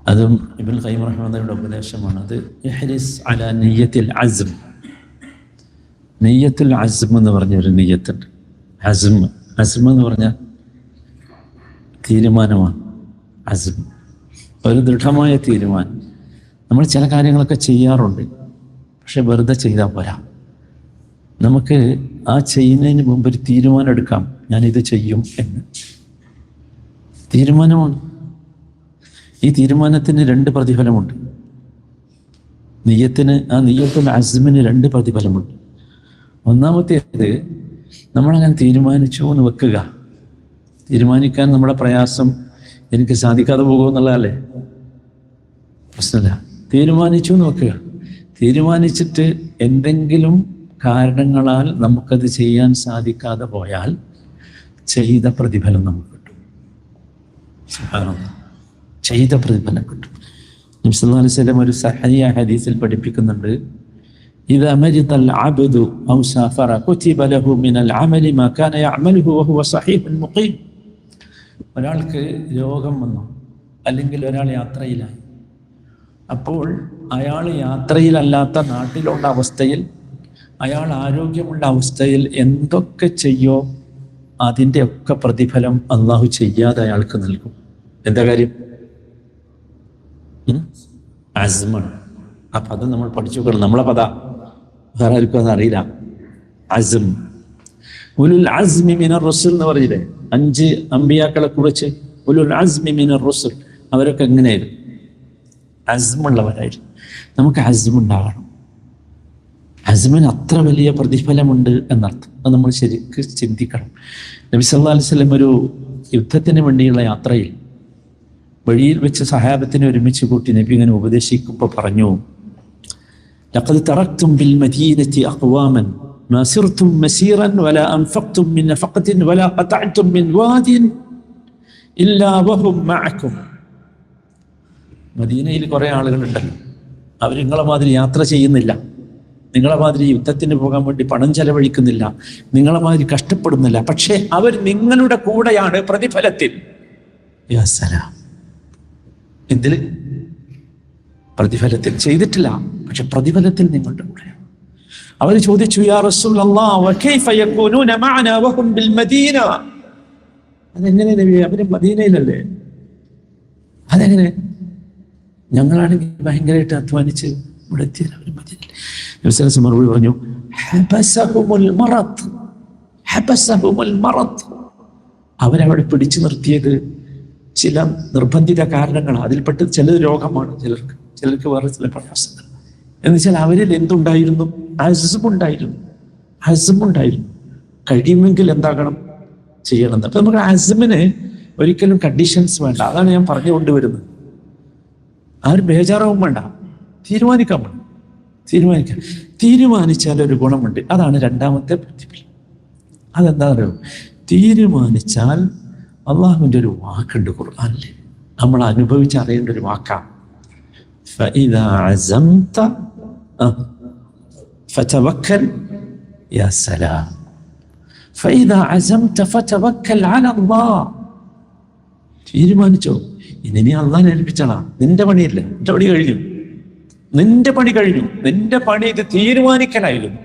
അതും ഇബ്നുൽ ഖയ്യിം റഹിമഹുള്ളാഹിയുടെ ഉപദേശമാണ്. അത് ഇഹ്രിസ് അലാ നിയ്യത്തിൽ അസ്ം. നിയ്യത്തുൽ അസ്ം എന്ന് പറഞ്ഞൊരു നിയ്യത്തുണ്ട്. അസ്ം എന്ന് പറഞ്ഞാൽ തീരുമാനമാണ്. അസ്ം ഒരു ദൃഢമായ തീരുമാനം. നമ്മൾ ചില കാര്യങ്ങളൊക്കെ ചെയ്യാറുണ്ട്, പക്ഷെ വെറുതെ ചെയ്താൽ പോരാ. നമുക്ക് ആ ചെയ്യുന്നതിന് മുമ്പ് ഒരു തീരുമാനം എടുക്കാം, ഞാനിത് ചെയ്യും എന്ന്. തീരുമാനമാണ്. ഈ തീരുമാനത്തിന് 2 പ്രതിഫലമുണ്ട്. നിയ്യത്തിന്, ആ നിയ്യത്തുൽ അസ്മിന് 2 പ്രതിഫലമുണ്ട്. ഒന്നാമത്തേത്, നമ്മളങ്ങനെ തീരുമാനിച്ചു എന്ന് വെക്കുക. തീരുമാനിക്കാൻ നമ്മുടെ പ്രയാസം എനിക്ക് സാധിക്കാതെ പോകുമെന്നുള്ളതല്ലേ? പ്രശ്നമില്ല. തീരുമാനിച്ചു എന്ന് വെക്കുക. തീരുമാനിച്ചിട്ട് എന്തെങ്കിലും കാരണങ്ങളാൽ നമുക്കത് ചെയ്യാൻ സാധിക്കാതെ പോയാൽ ചെയ്ത പ്രതിഫലം നമുക്ക് കിട്ടും. ചെയ്ത പ്രതിഫലം കിട്ടും. നബി സല്ലല്ലാഹു അലൈഹി വസല്ലം ഒരു സഹീഹ ഹദീസിൽ പഠിപ്പിക്കുന്നുണ്ട്, ഇദാ മരിദൽ അബ്ദു ഔ സഫറ കുതിബ ലഹു മിനൽ അമലി മാ കാന യഅമലുഹു വഹുവ സഹീഹുൻ മുഖീം. ഒരാൾക്ക് രോഗം വന്നു, അല്ലെങ്കിൽ ഒരാൾ യാത്രയിലായി. അപ്പോൾ അയാൾ യാത്രയിലല്ലാത്ത നാട്ടിലുള്ള അവസ്ഥയിൽ, അയാൾ ആരോഗ്യമുള്ള അവസ്ഥയിൽ എന്തൊക്കെ ചെയ്യോ അതിൻ്റെ ഒക്കെ പ്രതിഫലം അള്ളാഹു ചെയ്യാതെ അയാൾക്ക് നൽകും. എന്താ കാര്യം? അസ്മാണ്. ആ പദം നമ്മൾ പഠിച്ചു നോക്കണം. നമ്മളെ പദ വേറെ ആർക്കും അതറിയില്ല. അസ്ം. ഉലുൽ അസ്മി മിനർ റസൂൽ എന്ന് പറഞ്ഞില്ലേ, 5 അമ്പിയാക്കളെ കുറിച്ച്. ഉലുൽ അസ്മി മിനർ റസൂൽ, അവരൊക്കെ എങ്ങനെയായിരുന്നു? അസ്മുള്ളവരായിരുന്നു. നമുക്ക് അസ്മുണ്ടാകണം. അസ്മിന് അത്ര വലിയ പ്രതിഫലമുണ്ട് എന്നർത്ഥം. അത് നമ്മൾ ശരിക്കും ചിന്തിക്കണം. നബി സല്ലല്ലാഹു അലൈഹി വസല്ലം ഒരു യുദ്ധത്തിന് വേണ്ടിയുള്ള യാത്രയിൽ വഴിയിൽ വെച്ച് സഹാബത്തിനെ ഒരുമിച്ച് കൂട്ടി നബി ഇങ്ങനെ ഉപദേശിക്കുമ്പോൾ പറഞ്ഞു, ലഖദ് തറക്തും ബിൽ മദീനത്തി അഖ്വാമൻ മാ സിർതും മസീറൻ വലാ അൻഫഖ്തും മിൻ നഫഖത്തിൻ വലാ ഖതഅ്തും മിൻ വാദിൻ ഇല്ലാ വഹും മഅകും. മദീനയിൽ കുറേ ആളുകളുണ്ടല്ലോ, അവർ നിങ്ങളെ മാതിരി യാത്ര ചെയ്യുന്നില്ല, നിങ്ങളെ മാതിരി യുദ്ധത്തിന് പോകാൻ വേണ്ടി പണം ചെലവഴിക്കുന്നില്ല, നിങ്ങളെ മാതിരി കഷ്ടപ്പെടുന്നില്ല, പക്ഷേ അവർ നിങ്ങളുടെ കൂടെയാണ് പ്രതിഫലത്തിൽ. യാ സലാം. എന്തിൽ? പ്രതിഫലത്തിൽ. ചെയ്തിട്ടില്ല, പക്ഷെ പ്രതിഫലത്തിൽ നിങ്ങളുടെ കൂടെയാണ്. അവർ ചോദിച്ചു, യാ റസൂലല്ലാഹ് വകൈഫ യകൂനൂന മഅനാ വഹും ബിൽ മദീന. അതെങ്ങനെ നബി, അവര് മദീനയിലല്ലേ? അതെങ്ങനെ? ഞങ്ങളാണെങ്കിൽ ഭയങ്കരമായിട്ട് അധ്വാനിച്ച് ഇവിടെ എത്തിയാൽ അവർ മദീനയിൽ. നബി സല്ലല്ലാഹു അലൈഹി വസല്ലം മറുപടി പറഞ്ഞു, ഹബസഹുമുൽ മറദ്. അവരവിടെ പിടിച്ചു നിർത്തിയത് ചില നിർബന്ധിത കാരണങ്ങളാണ്. അതിൽപ്പെട്ട് ചിലത് രോഗമാണ്, ചിലർക്ക് വേറെ ചില പ്രയാസങ്ങൾ. എന്ന് വെച്ചാൽ അവരിൽ എന്തുണ്ടായിരുന്നു? അസ്മുണ്ടായിരുന്നു. കഴിയുമെങ്കിൽ എന്താകണം? ചെയ്യണം. അപ്പൊ നമുക്ക് അസ്മിന് ഒരിക്കലും കണ്ടീഷൻസ് വേണ്ട. അതാണ് ഞാൻ പറഞ്ഞു കൊണ്ടുവരുന്നത്. ആരും ബേജാറാവും വേണ്ട, തീരുമാനിക്കാൻ വേണം. തീരുമാനിച്ചാൽ ഒരു ഗുണമുണ്ട്. അതാണ് 2ാമത്തെ പ്രതിഫലം. അതെന്താ പറയുക? തീരുമാനിച്ചാൽ അള്ളാഹുവിൻ്റെ ഒരു വാക്കുണ്ട് ഖുർആനിൽ, നമ്മൾ അനുഭവിച്ചറിയേണ്ട ഒരു വാക്കാണ്. ഫഇദാ അസംത ഫതവക്കൽ. യാ സലാം. ഫഇദാ അസംത ഫതവക്കൽ അലല്ലാഹ്. തീരുമാനിച്ചോ, ഇനി അള്ളാഹിനെ ഏൽപ്പിച്ചോളാം. നിന്റെ പണിയില്ല, നിന്റെ പണി കഴിഞ്ഞു. നിന്റെ പണി ഇത് തീരുമാനിക്കലായിരുന്നു.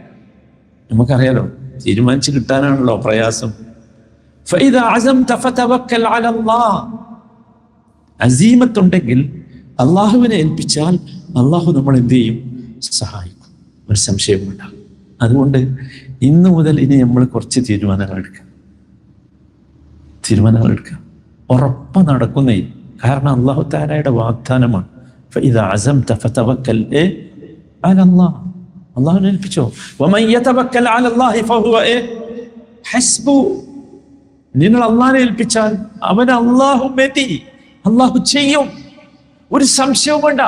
നമുക്കറിയാലോ, തീരുമാനിച്ച് കിട്ടാനാണല്ലോ പ്രയാസം. ഫഇദാ അസംത ഫതവക്കൽ അലല്ലാഹ്. അസീമത്തുണ്ടെങ്കിൽ അള്ളാഹുവിനെ ഏൽപ്പിച്ചാൽ അള്ളാഹു നമ്മൾ എന്ത് ചെയ്യും? സഹായിക്കും. ഒരു സംശയവുമില്ല. അതുകൊണ്ട് ഇന്നു മുതൽ ഇനി നമ്മൾ കുറച്ച് തീരുമാനങ്ങൾ എടുക്കാം. ഉറപ്പ് നടക്കുന്നേ. കാരണം അള്ളാഹു തആലയുടെ വാഗ്ദാനമാണ്. ഫഇദാ അസംത ഫതവക്കൽ അലല്ലാഹ്. അള്ളാഹുവിനെ ഏൽപ്പിച്ചോ. വമൻ യതവക്കൽ അലല്ലാഹി ഫഹുവ ഹസ്ബു. നിങ്ങൾ അള്ളാഹിനെ ഏൽപ്പിച്ചാൽ അവൻ അള്ളാഹു മതി, അള്ളാഹു ചെയ്യും. ഒരു സംശയവും വേണ്ട.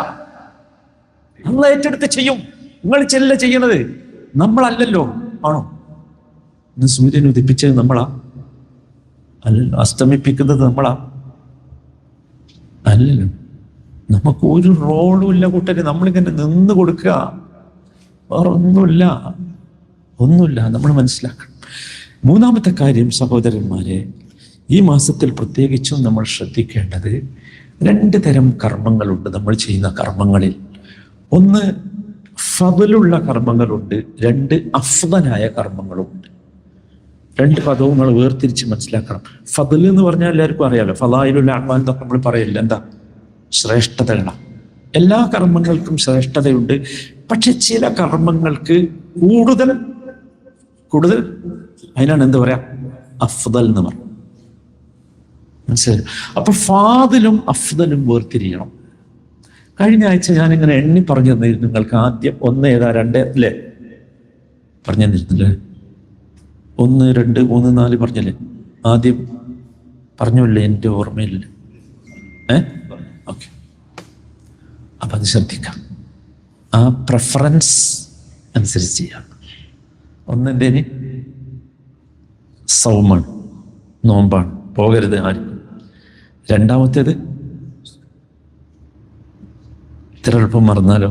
അള്ളാഹ് ഏറ്റെടുത്ത് ചെയ്യും. നിങ്ങൾ ചെല്ല ചെയ്യണത്, നമ്മളല്ലല്ലോ. ആണോ? ഇന്ന് സൂര്യൻ ഉദിപ്പിച്ചത് നമ്മളാ? അല്ലല്ലോ. അസ്തമിപ്പിക്കുന്നത് നമ്മളാ? അല്ലല്ലോ. നമുക്ക് ഒരു റോളും ഇല്ല കൂട്ടര്. നമ്മളിങ്ങനെ നിന്ന് കൊടുക്കുക, വേറെ ഒന്നുമില്ല. നമ്മൾ മനസ്സിലാക്കണം. 3ാമത്തെ കാര്യം സഹോദരന്മാരെ, ഈ മാസത്തിൽ പ്രത്യേകിച്ചും നമ്മൾ ശ്രദ്ധിക്കേണ്ടത് രണ്ട് തരം കർമ്മങ്ങളുണ്ട് നമ്മൾ ചെയ്യുന്ന കർമ്മങ്ങളിൽ. ഒന്ന് ഫദലുള്ള കർമ്മങ്ങളുണ്ട്, രണ്ട് അഫ്ദലായ കർമ്മങ്ങളുമുണ്ട്. രണ്ട് പദവും നമ്മൾ വേർതിരിച്ച് മനസ്സിലാക്കണം. ഫദൽ എന്ന് പറഞ്ഞാൽ എല്ലാവർക്കും അറിയാലോ, ഫളായിലുൽ അഅ്മാൽ എന്നൊക്കെ നമ്മൾ പറയില്ല, എന്താ ശ്രേഷ്ഠതകളാണ്. എല്ലാ കർമ്മങ്ങൾക്കും ശ്രേഷ്ഠതയുണ്ട്. പക്ഷെ ചില കർമ്മങ്ങൾക്ക് കൂടുതൽ അതിനാണ് എന്താ പറയാ, അഫ്ദൽ എന്ന് പറയും. മനസ്സിലായി? അപ്പൊ ഫാദിലും അഫ്ദലും വേർതിരിയണം. കഴിഞ്ഞ ആഴ്ച ഞാനിങ്ങനെ എണ്ണി പറഞ്ഞു തന്നിരുന്നു നിങ്ങൾക്ക്. ആദ്യം 1 ഏതാ 2 അല്ലേ പറഞ്ഞു തന്നിരുന്നില്ലേ? 1 2 3 4 പറഞ്ഞല്ലേ? ആദ്യം പറഞ്ഞല്ലേ? എൻ്റെ ഓർമ്മയില്ല. ഓക്കെ, അപ്പൊ അത് ശ്രദ്ധിക്കാം. ആ പ്രിഫറൻസ് അനുസരിച്ച് ചെയ്യാം. ഒന്നെന്തേന് സൗമാണ്, നോമ്പാണ്, പോകരുത് ആരും. രണ്ടാമത്തേത് ഇത്ര എളുപ്പം മറന്നാലോ,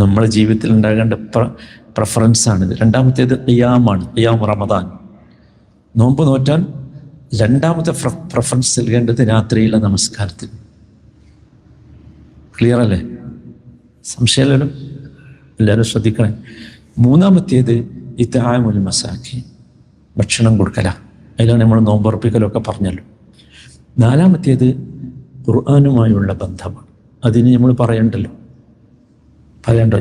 നമ്മുടെ ജീവിതത്തിൽ ഉണ്ടാകേണ്ട പ്രിഫറൻസാണിത്. രണ്ടാമത്തേത് ഖിയാമാണ്, ഖിയാം റമദാൻ. നോമ്പ് നോറ്റാൻ രണ്ടാമത്തെ പ്രിഫറൻസ് നൽകേണ്ടത് രാത്രിയിലെ നമസ്കാരത്തിൽ. ക്ലിയർ അല്ലേ? സംശയമല്ലോ? എല്ലാവരും ശ്രദ്ധിക്കണേ. മൂന്നാമത്തേത് ഇത്ആമുൽ മസാകീൻ, ഭക്ഷണം കൊടുക്കല. അതിലാണ് നമ്മൾ നോമ്പുറപ്പിക്കലൊക്കെ പറഞ്ഞല്ലോ. നാലാമത്തേത് ഖുർആനുമായുള്ള ബന്ധമാണ്. അതിന് നമ്മൾ പറയണ്ടോ?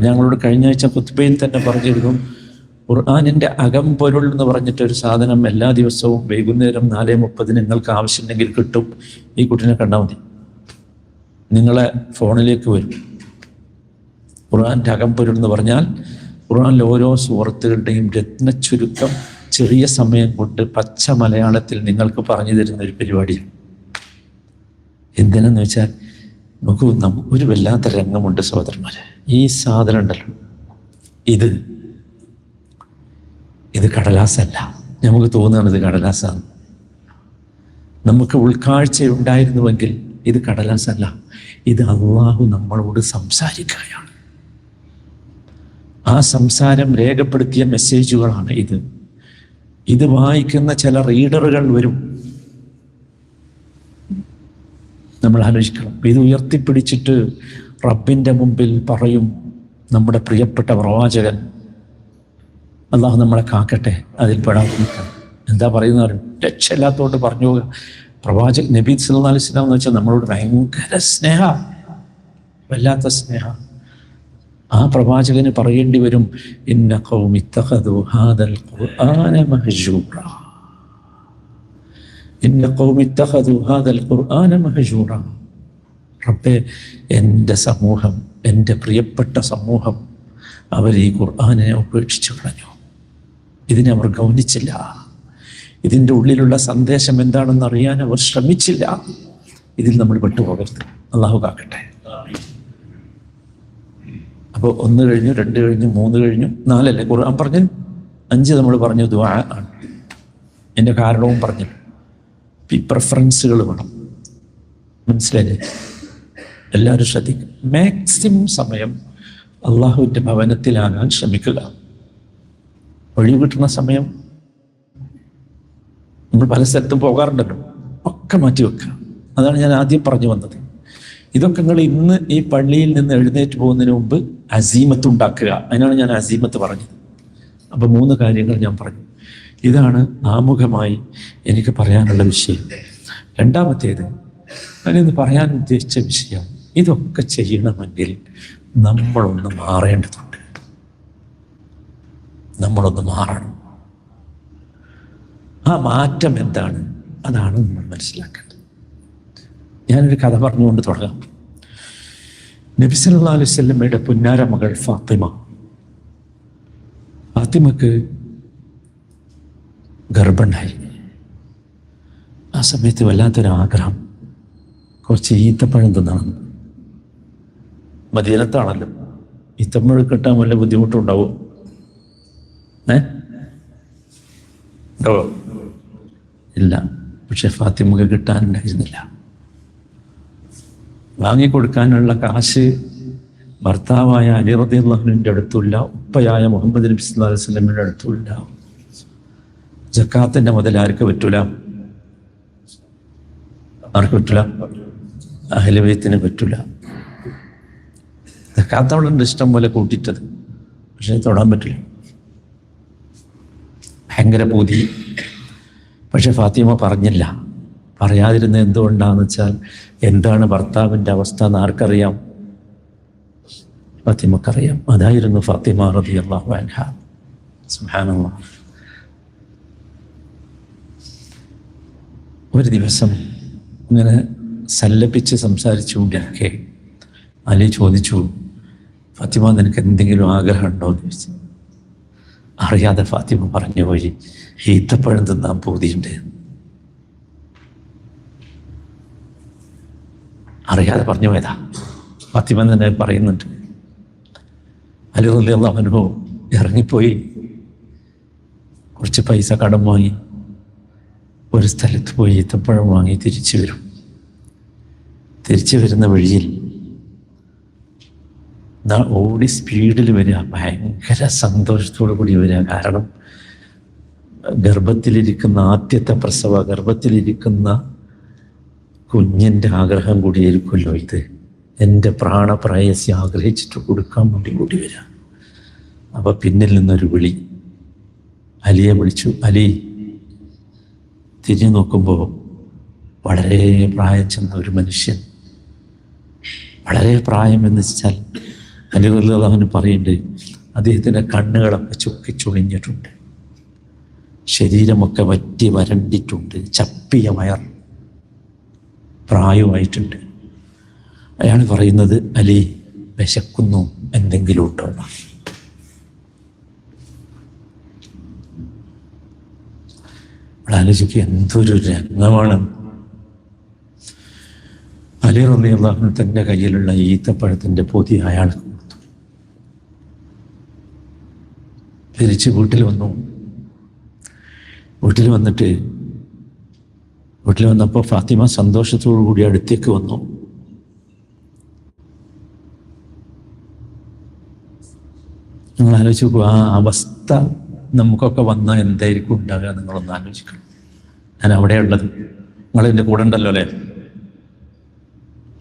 ഞങ്ങളോട് കഴിഞ്ഞ ആഴ്ച ഖുത്ബയിൽ തന്നെ പറഞ്ഞിരുന്നു, ഖുർആനിൻ്റെ അകംപൊരുൾ എന്ന് പറഞ്ഞിട്ടൊരു സാധനം എല്ലാ ദിവസവും വൈകുന്നേരം 4:30 നിങ്ങൾക്ക് ആവശ്യമുണ്ടെങ്കിൽ കിട്ടും. ഈ കുട്ടീനെ കണ്ടാൽ മതി, നിങ്ങളെ ഫോണിലേക്ക് വരും. ഖുർആൻ്റെ അകംപൊരുൾ എന്ന് പറഞ്ഞാൽ ഖുർആനിലെ ഓരോ സൂറത്തുകളുടെയും രത്നച്ചുരുക്കം ചെറിയ സമയം കൊണ്ട് പച്ച മലയാളത്തിൽ നിങ്ങൾക്ക് പറഞ്ഞു തരുന്ന ഒരു പരിപാടിയാണ്. എന്തിനെന്ന് വെച്ചാൽ നമുക്ക് ഒരു വല്ലാത്ത രംഗമുണ്ട് സഹോദരന്മാരെ. ഈ സാധനം ഉണ്ടല്ലോ, ഇത് കടലാസല്ല. നമുക്ക് തോന്നുകയാണ് ഇത് കടലാസാണ്. നമുക്ക് ഉൾക്കാഴ്ചയുണ്ടായിരുന്നുവെങ്കിൽ ഇത് കടലാസല്ല, ഇത് അള്ളാഹു നമ്മളോട് സംസാരിക്കുകയാണ്. ആ സംസാരം രേഖപ്പെടുത്തിയ മെസ്സേജുകളാണ് ഇത്. ഇത് വായിക്കുന്ന ചില റീഡറുകൾ വരും. നമ്മൾ ആലോചിക്കണം. ഇത് ഉയർത്തിപ്പിടിച്ചിട്ട് റബ്ബിൻ്റെ മുമ്പിൽ പറയും നമ്മുടെ പ്രിയപ്പെട്ട പ്രവാചകൻ, അള്ളാഹു നമ്മളെ കാക്കട്ടെ, അതിൽ പെടാതെ നിൽക്കണം. എന്താ പറയുന്നത്? രക്ഷയില്ലാത്തോണ്ട് പറഞ്ഞു പോവുക. പ്രവാചകൻ നബി സല്ലല്ലാഹു അലൈഹി വസല്ലം എന്ന് വെച്ചാൽ നമ്മളോട് ഭയങ്കര സ്നേഹ, വല്ലാത്ത സ്നേഹ. ആ പ്രവാചകന് പറയേണ്ടി വരും, ഇന്ന ഖൗമി ഇത്തഖദു ഹാദൽ ഖുർആന മഹ്ജൂറ, ഇന്ന ഖൗമി ഇത്തഖദു ഹാദൽ ഖുർആന മഹ്ജൂറ. റബ്ബേ, എൻ്റെ സമൂഹം, എൻ്റെ പ്രിയപ്പെട്ട സമൂഹം, അവർ ഈ ഖുർആനെ ഉപേക്ഷിച്ചു കളഞ്ഞു. ഇതിനെ അവർ ഗൗനിച്ചില്ല. ഇതിൻ്റെ ഉള്ളിലുള്ള സന്ദേശം എന്താണെന്ന് അറിയാൻ അവർ ശ്രമിച്ചില്ല. ഇതിൽ നമ്മൾ വിട്ടുപോകരുത്. അള്ളാഹു കാക്കട്ടെ. അപ്പോൾ 1 കഴിഞ്ഞു, 2 കഴിഞ്ഞു, 3 കഴിഞ്ഞു, 4 അല്ലേ ഖുർആൻ പറഞ്ഞു? 5 നമ്മൾ പറഞ്ഞു ദുആ ആണ്. എൻ്റെ കാരണവും പറഞ്ഞു. ഈ പ്രിഫറൻസുകൾ വേണം. മനസ്സിലായില്ലേ? എല്ലാവരും ശ്രദ്ധിക്കും. മാക്സിമം സമയം അള്ളാഹുവിൻ്റെ ഭവനത്തിലാകാൻ ശ്രമിക്കുക. ഒഴിവ് കിട്ടുന്ന സമയം നമ്മൾ പല സ്ഥലത്തും പോകാറുണ്ടല്ലോ, ഒക്കെ മാറ്റി വെക്കുക. അതാണ് ഞാൻ ആദ്യം പറഞ്ഞു വന്നത്. ഇതൊക്കെ നിങ്ങൾ ഇന്ന് ഈ പള്ളിയിൽ നിന്ന് എഴുന്നേറ്റ് പോകുന്നതിന് മുമ്പ് അസീമത്ത് ഉണ്ടാക്കുക. അതിനാണ് ഞാൻ അസീമത്ത് പറഞ്ഞത്. അപ്പോൾ 3 കാര്യങ്ങൾ ഞാൻ പറഞ്ഞു. ഇതാണ് ആമുഖമായി എനിക്ക് പറയാനുള്ള വിഷയം. രണ്ടാമത്തേത്, ഞാനിന്ന് പറയാൻ ഉദ്ദേശിച്ച വിഷയം, ഇതൊക്കെ ചെയ്യണമെങ്കിൽ നമ്മളൊന്ന് മാറേണ്ടതുണ്ട്. നമ്മളൊന്ന് മാറണം. ആ മാറ്റം എന്താണ്? അതാണ് നമ്മൾ മനസ്സിലാക്കേണ്ടത്. ഞാനൊരു കഥ പറഞ്ഞുകൊണ്ട് തുടങ്ങാം. നബി സല്ലല്ലാഹു അലൈഹി വസല്ലമയുടെ പുന്നാര മകൾ ഫാത്തിമക്ക് ഗർഭമുണ്ടായി. ആ സമയത്ത് വല്ലാത്തൊരാഗ്രഹം, കുറച്ച് ഈത്തപ്പഴം തിന്നണം. മദീനത്താണല്ലോ, ഈത്തപ്പഴം കിട്ടാൻ വല്ല ബുദ്ധിമുട്ടുണ്ടാവോ? ഉണ്ടോ? ഇല്ല. പക്ഷെ ഫാത്തിമക്ക് കിട്ടാനുണ്ടായിരുന്നില്ല. വാങ്ങിക്കൊടുക്കാനുള്ള കാശ് ഭർത്താവായ അലി റളിയല്ലാഹു അൻഹുവിൻ്റെ അടുത്തുമില്ല, ഉപ്പയായ മുഹമ്മദ് നബി സല്ലല്ലാഹു അലൈഹി വസല്ലമയുടെ അടുത്തുമില്ല. സക്കാത്തിൻ്റെ മുതൽ ആർക്ക് പറ്റൂല? ആർക്ക് പറ്റൂല? അഹ്ലു ബൈത്തിന് പറ്റില്ല. കാത്തവളുണ്ട് ഇഷ്ടം പോലെ കൂട്ടിയിട്ടത്, പക്ഷെ തൊടാൻ പറ്റില്ല. ഭയങ്കര പൂതി. പക്ഷെ ഫാത്തിമ പറഞ്ഞില്ല. പറയാതിരുന്നത് എന്തുകൊണ്ടാണെന്ന് വെച്ചാൽ, എന്താണ് ഭർത്താവിൻ്റെ അവസ്ഥ എന്ന് ആർക്കറിയാം? ഫാത്തിമക്കറിയാം. അതായിരുന്നു ഫാത്തിമ റളിയല്ലാഹു അൻഹ. സുബ്ഹാനല്ലാഹ്. ഒരു ദിവസം ഇങ്ങനെ സല്ലപിച്ച് സംസാരിച്ചുകൊണ്ടിരിക്കെ അലി ചോദിച്ചു, ഫാത്തിമ നിനക്ക് എന്തെങ്കിലും ആഗ്രഹം ഉണ്ടോ എന്ന് ചോദിച്ചു. അറിയാതെ ഫാത്തിമ പറഞ്ഞു പോയി, ഈത്തപ്പഴം തിന്നാൻ പൂതിയുണ്ട്. അറിയാതെ പറഞ്ഞു പോയതാ. ഫാത്തിമ തന്നെ പറയുന്നുണ്ട്. അലി റളിയല്ലാഹു അൻഹു ഇറങ്ങിപ്പോയി കുറച്ച് പൈസ കടം വാങ്ങി ഒരു സ്ഥലത്ത് പോയി ഈത്തപ്പഴം വാങ്ങി തിരിച്ചു വരും. തിരിച്ചു വരുന്ന വഴിയിൽ ഓടി സ്പീഡിൽ വരിക, ഭയങ്കര സന്തോഷത്തോടു കൂടി വരിക. കാരണം ഗർഭത്തിലിരിക്കുന്ന ആദ്യത്തെ പ്രസവ, ഗർഭത്തിലിരിക്കുന്ന കുഞ്ഞിൻ്റെ ആഗ്രഹം കൂടിയായിരിക്കുമല്ലോ ഇത്. എൻ്റെ പ്രാണപ്രയസി ആഗ്രഹിച്ചിട്ട് കൊടുക്കാൻ വേണ്ടി കൂടി വരിക. അപ്പോൾ പിന്നിൽ നിന്നൊരു വിളി, അലിയെ വിളിച്ചു. അലി തിരിഞ്ഞു നോക്കുമ്പോൾ വളരെ പ്രായം ചെന്ന ഒരു മനുഷ്യൻ, വളരെ പ്രായം എന്ന് വെച്ചാൽ അലി റളിയല്ലാഹു അൻഹു പറയുന്നുണ്ട്, അദ്ദേഹത്തിൻ്റെ കണ്ണുകളൊക്കെ ചുക്കിച്ചുളിഞ്ഞിട്ടുണ്ട്, ശരീരമൊക്കെ വറ്റി വരണ്ടിട്ടുണ്ട്, ചപ്പിയ വയർ, പ്രായമായിട്ടുണ്ട്. അയാൾ പറയുന്നത്, അലി വിശക്കുന്നു, എന്തെങ്കിലും ഉണ്ടോ? ആലോചിക്കുക, എന്തൊരു രംഗമാണ്. അലി റളിയല്ലാഹു അൻഹു തൻ്റെ കയ്യിലുള്ള ഈത്തപ്പഴത്തിൻ്റെ പൊതി അയാൾക്ക് കൊടുത്തു. തിരിച്ച് വീട്ടിൽ വന്നു. വീട്ടിൽ വന്നപ്പോൾ ഫാത്തിമ സന്തോഷത്തോടു കൂടി അടുത്തേക്ക് വന്നു. നിങ്ങൾ ആലോചിച്ച് നോക്കൂ, ആ അവസ്ഥ നമുക്കൊക്കെ വന്നാൽ എന്തായിരിക്കും ഉണ്ടാകുക? നിങ്ങളൊന്ന് ആലോചിക്കണം. ഞാൻ അവിടെയുള്ളത്, നിങ്ങളെൻ്റെ കൂടെ ഉണ്ടല്ലോ അല്ലേ?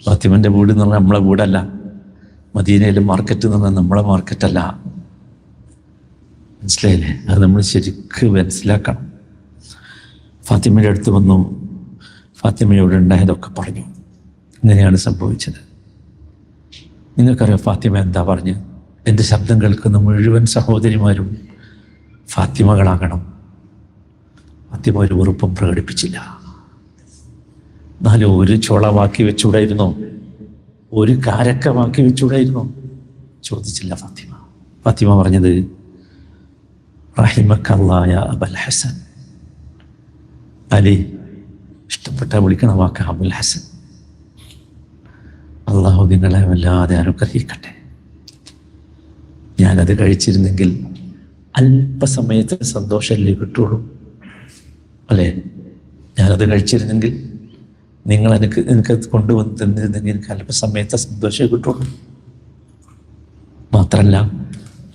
ഫാത്തിമൻ്റെ വീട് എന്ന് പറഞ്ഞാൽ നമ്മളെ വീടല്ല, മദീനയിലെ മാർക്കറ്റ് എന്ന് പറഞ്ഞാൽ നമ്മളെ മാർക്കറ്റല്ല. മനസ്സിലായില്ലേ? അത് നമ്മൾ ശരിക്ക് മനസ്സിലാക്കണം. ഫാത്തിമയുടെ അടുത്ത് വന്നു, ഫാത്തിമയോട് ഉണ്ടായതൊക്കെ പറഞ്ഞു. ഇങ്ങനെയാണ് സംഭവിച്ചത്. നിങ്ങൾക്കറിയാം ഫാത്തിമ എന്താ പറഞ്ഞത്? എൻ്റെ ശബ്ദം കേൾക്കുന്ന മുഴുവൻ സഹോദരിമാരും ഫാത്തിമകളാകണം. ഫാത്തിമ ഒരു വെറുപ്പും പ്രകടിപ്പിച്ചില്ല. എന്നാലും ഒരു ചുളവാക്കി വെച്ചുകൂടായിരുന്നോ? ഒരു കാരക്കമാക്കി വെച്ചുകൂടായിരുന്നോ? ചോദിച്ചില്ല ഫാത്തിമ. ഫാത്തിമ പറഞ്ഞത്, റഹിമക്കല്ലാഹ യാ അബൽ ഹസൻ. അലി ഇഷ്ടപ്പെട്ട വിളിക്കണ വാക്ക് അബുൽ ഹസൻ. അള്ളാഹു നിങ്ങളെ വല്ലാതെ അനുഗ്രഹിക്കട്ടെ. ഞാനത് കഴിച്ചിരുന്നെങ്കിൽ അല്പസമയത്ത് സന്തോഷമല്ലേ കിട്ടുള്ളൂ, അല്ലേ? ഞാനത് കഴിച്ചിരുന്നെങ്കിൽ, നിങ്ങൾ എനിക്ക് കൊണ്ടുവന്ന് തന്നിരുന്നെങ്കിൽ എനിക്ക് അല്പസമയത്തെ സന്തോഷമേ കിട്ടുള്ളൂ. മാത്രമല്ല,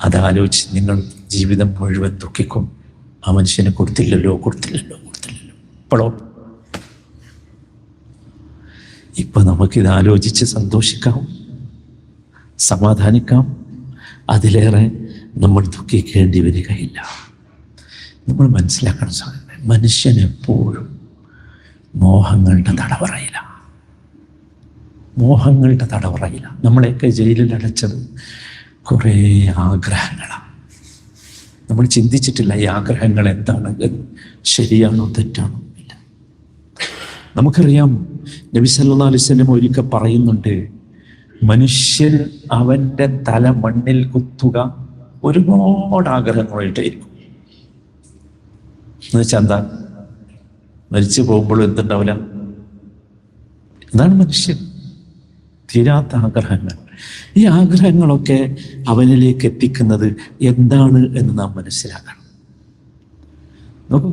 അതാലോചിച്ച് നിങ്ങൾ ജീവിതം മുഴുവൻ ദുഃഖിക്കും. ആ മനുഷ്യന് കൊടുത്തില്ലല്ലോ. ഇപ്പോഴോ? ഇപ്പൊ നമുക്കിത് ആലോചിച്ച് സന്തോഷിക്കാം, സമാധാനിക്കാം. അതിലേറെ നമ്മൾ ദുഃഖിക്കേണ്ടി വരികയില്ല. നമ്മൾ മനസ്സിലാക്കണം സാധനം, മനുഷ്യൻ എപ്പോഴും മോഹങ്ങളുടെ തടവറയില്ല. നമ്മളെയൊക്കെ ജയിലിൽ അടച്ചത് കുറേ ആഗ്രഹങ്ങളാണ്. നമ്മൾ ചിന്തിച്ചിട്ടില്ല ഈ ആഗ്രഹങ്ങൾ എന്താണെന്ന്, ശരിയാണോ തെറ്റാണോ ഇല്ല. നമുക്കറിയാം, നബി സല്ലല്ലാഹു അലൈഹി വസല്ലം ഒരിക്കൽ പറയുന്നുണ്ട്, മനുഷ്യൻ അവൻ്റെ തല മണ്ണിൽ കുത്തുക ഒരുപാട് ആഗ്രഹങ്ങളായിട്ടായിരിക്കും. എന്നുവെച്ചാൽ എന്താ? മരിച്ചു പോകുമ്പോഴും എന്തുണ്ടാവില്ല? അതാണ് മനുഷ്യൻ, തീരാത്ത ആഗ്രഹങ്ങൾ. ഈ ആഗ്രഹങ്ങളൊക്കെ അവനിലേക്ക് എത്തിക്കുന്നത് എന്താണ് എന്ന് നാം മനസ്സിലാക്കണം.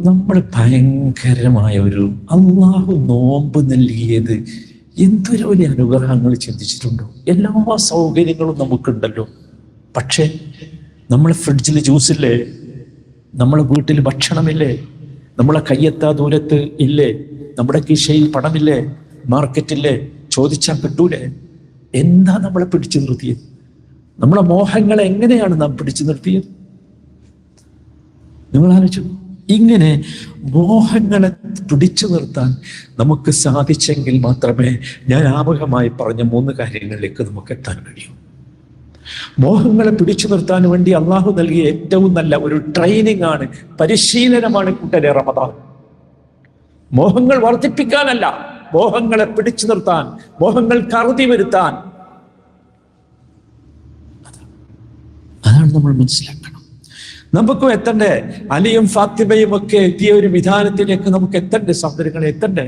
നമ്മൾ ഭയങ്കരമായ ഒരു അള്ളാഹു നോമ്പ് നൽകിയത് എന്തൊരു വലിയ അനുഗ്രഹങ്ങൾ ചിന്തിച്ചിട്ടുണ്ടോ? എല്ലാ സൗകര്യങ്ങളും നമുക്കുണ്ടല്ലോ. പക്ഷേ നമ്മളെ ഫ്രിഡ്ജിൽ ജ്യൂസില്ലേ? നമ്മളെ വീട്ടിൽ ഭക്ഷണമില്ലേ? നമ്മളെ കയ്യെത്താ ദൂരത്ത് ഇല്ലേ? നമ്മുടെ കിശയിൽ പണമില്ലേ? മാർക്കറ്റില്ലേ? ചോദിച്ചാൽ കിട്ടൂലേ? എന്താ നമ്മളെ പിടിച്ചു നിർത്തിയത്? നമ്മളെ മോഹങ്ങളെ എങ്ങനെയാണ് നാം പിടിച്ചു നിർത്തിയത്? നിങ്ങൾ ആലോചിച്ചു. ഇങ്ങനെ മോഹങ്ങളെ പിടിച്ചു നിർത്താൻ നമുക്ക് സാധിച്ചെങ്കിൽ മാത്രമേ ഞാൻ ആമുഖമായി പറഞ്ഞ 3 കാര്യങ്ങളിലേക്ക് നമുക്ക് എത്താൻ കഴിയൂ. മോഹങ്ങളെ പിടിച്ചു നിർത്താൻ വേണ്ടി അള്ളാഹു നൽകിയ ഏറ്റവും നല്ല ഒരു ട്രെയിനിങ് ആണ്, പരിശീലനമാണ് കൂട്ടരെ റമദാൻ. മോഹങ്ങൾ വർദ്ധിപ്പിക്കാനല്ല, മോഹങ്ങളെ പിടിച്ചു നിർത്താൻ, മോഹങ്ങൾക്ക് അറുതി വരുത്താൻ. അതാണ് നമ്മൾ മനസ്സിലാക്കണം. നമുക്കും എത്തണ്ടേ? അലിയും ഫാത്തിമയും ഒക്കെ എത്തിയ ഒരു വിധാനത്തിലേക്ക് നമുക്ക് എത്തണ്ടേ? സഹോദരങ്ങളെ, എത്തണ്ടേ?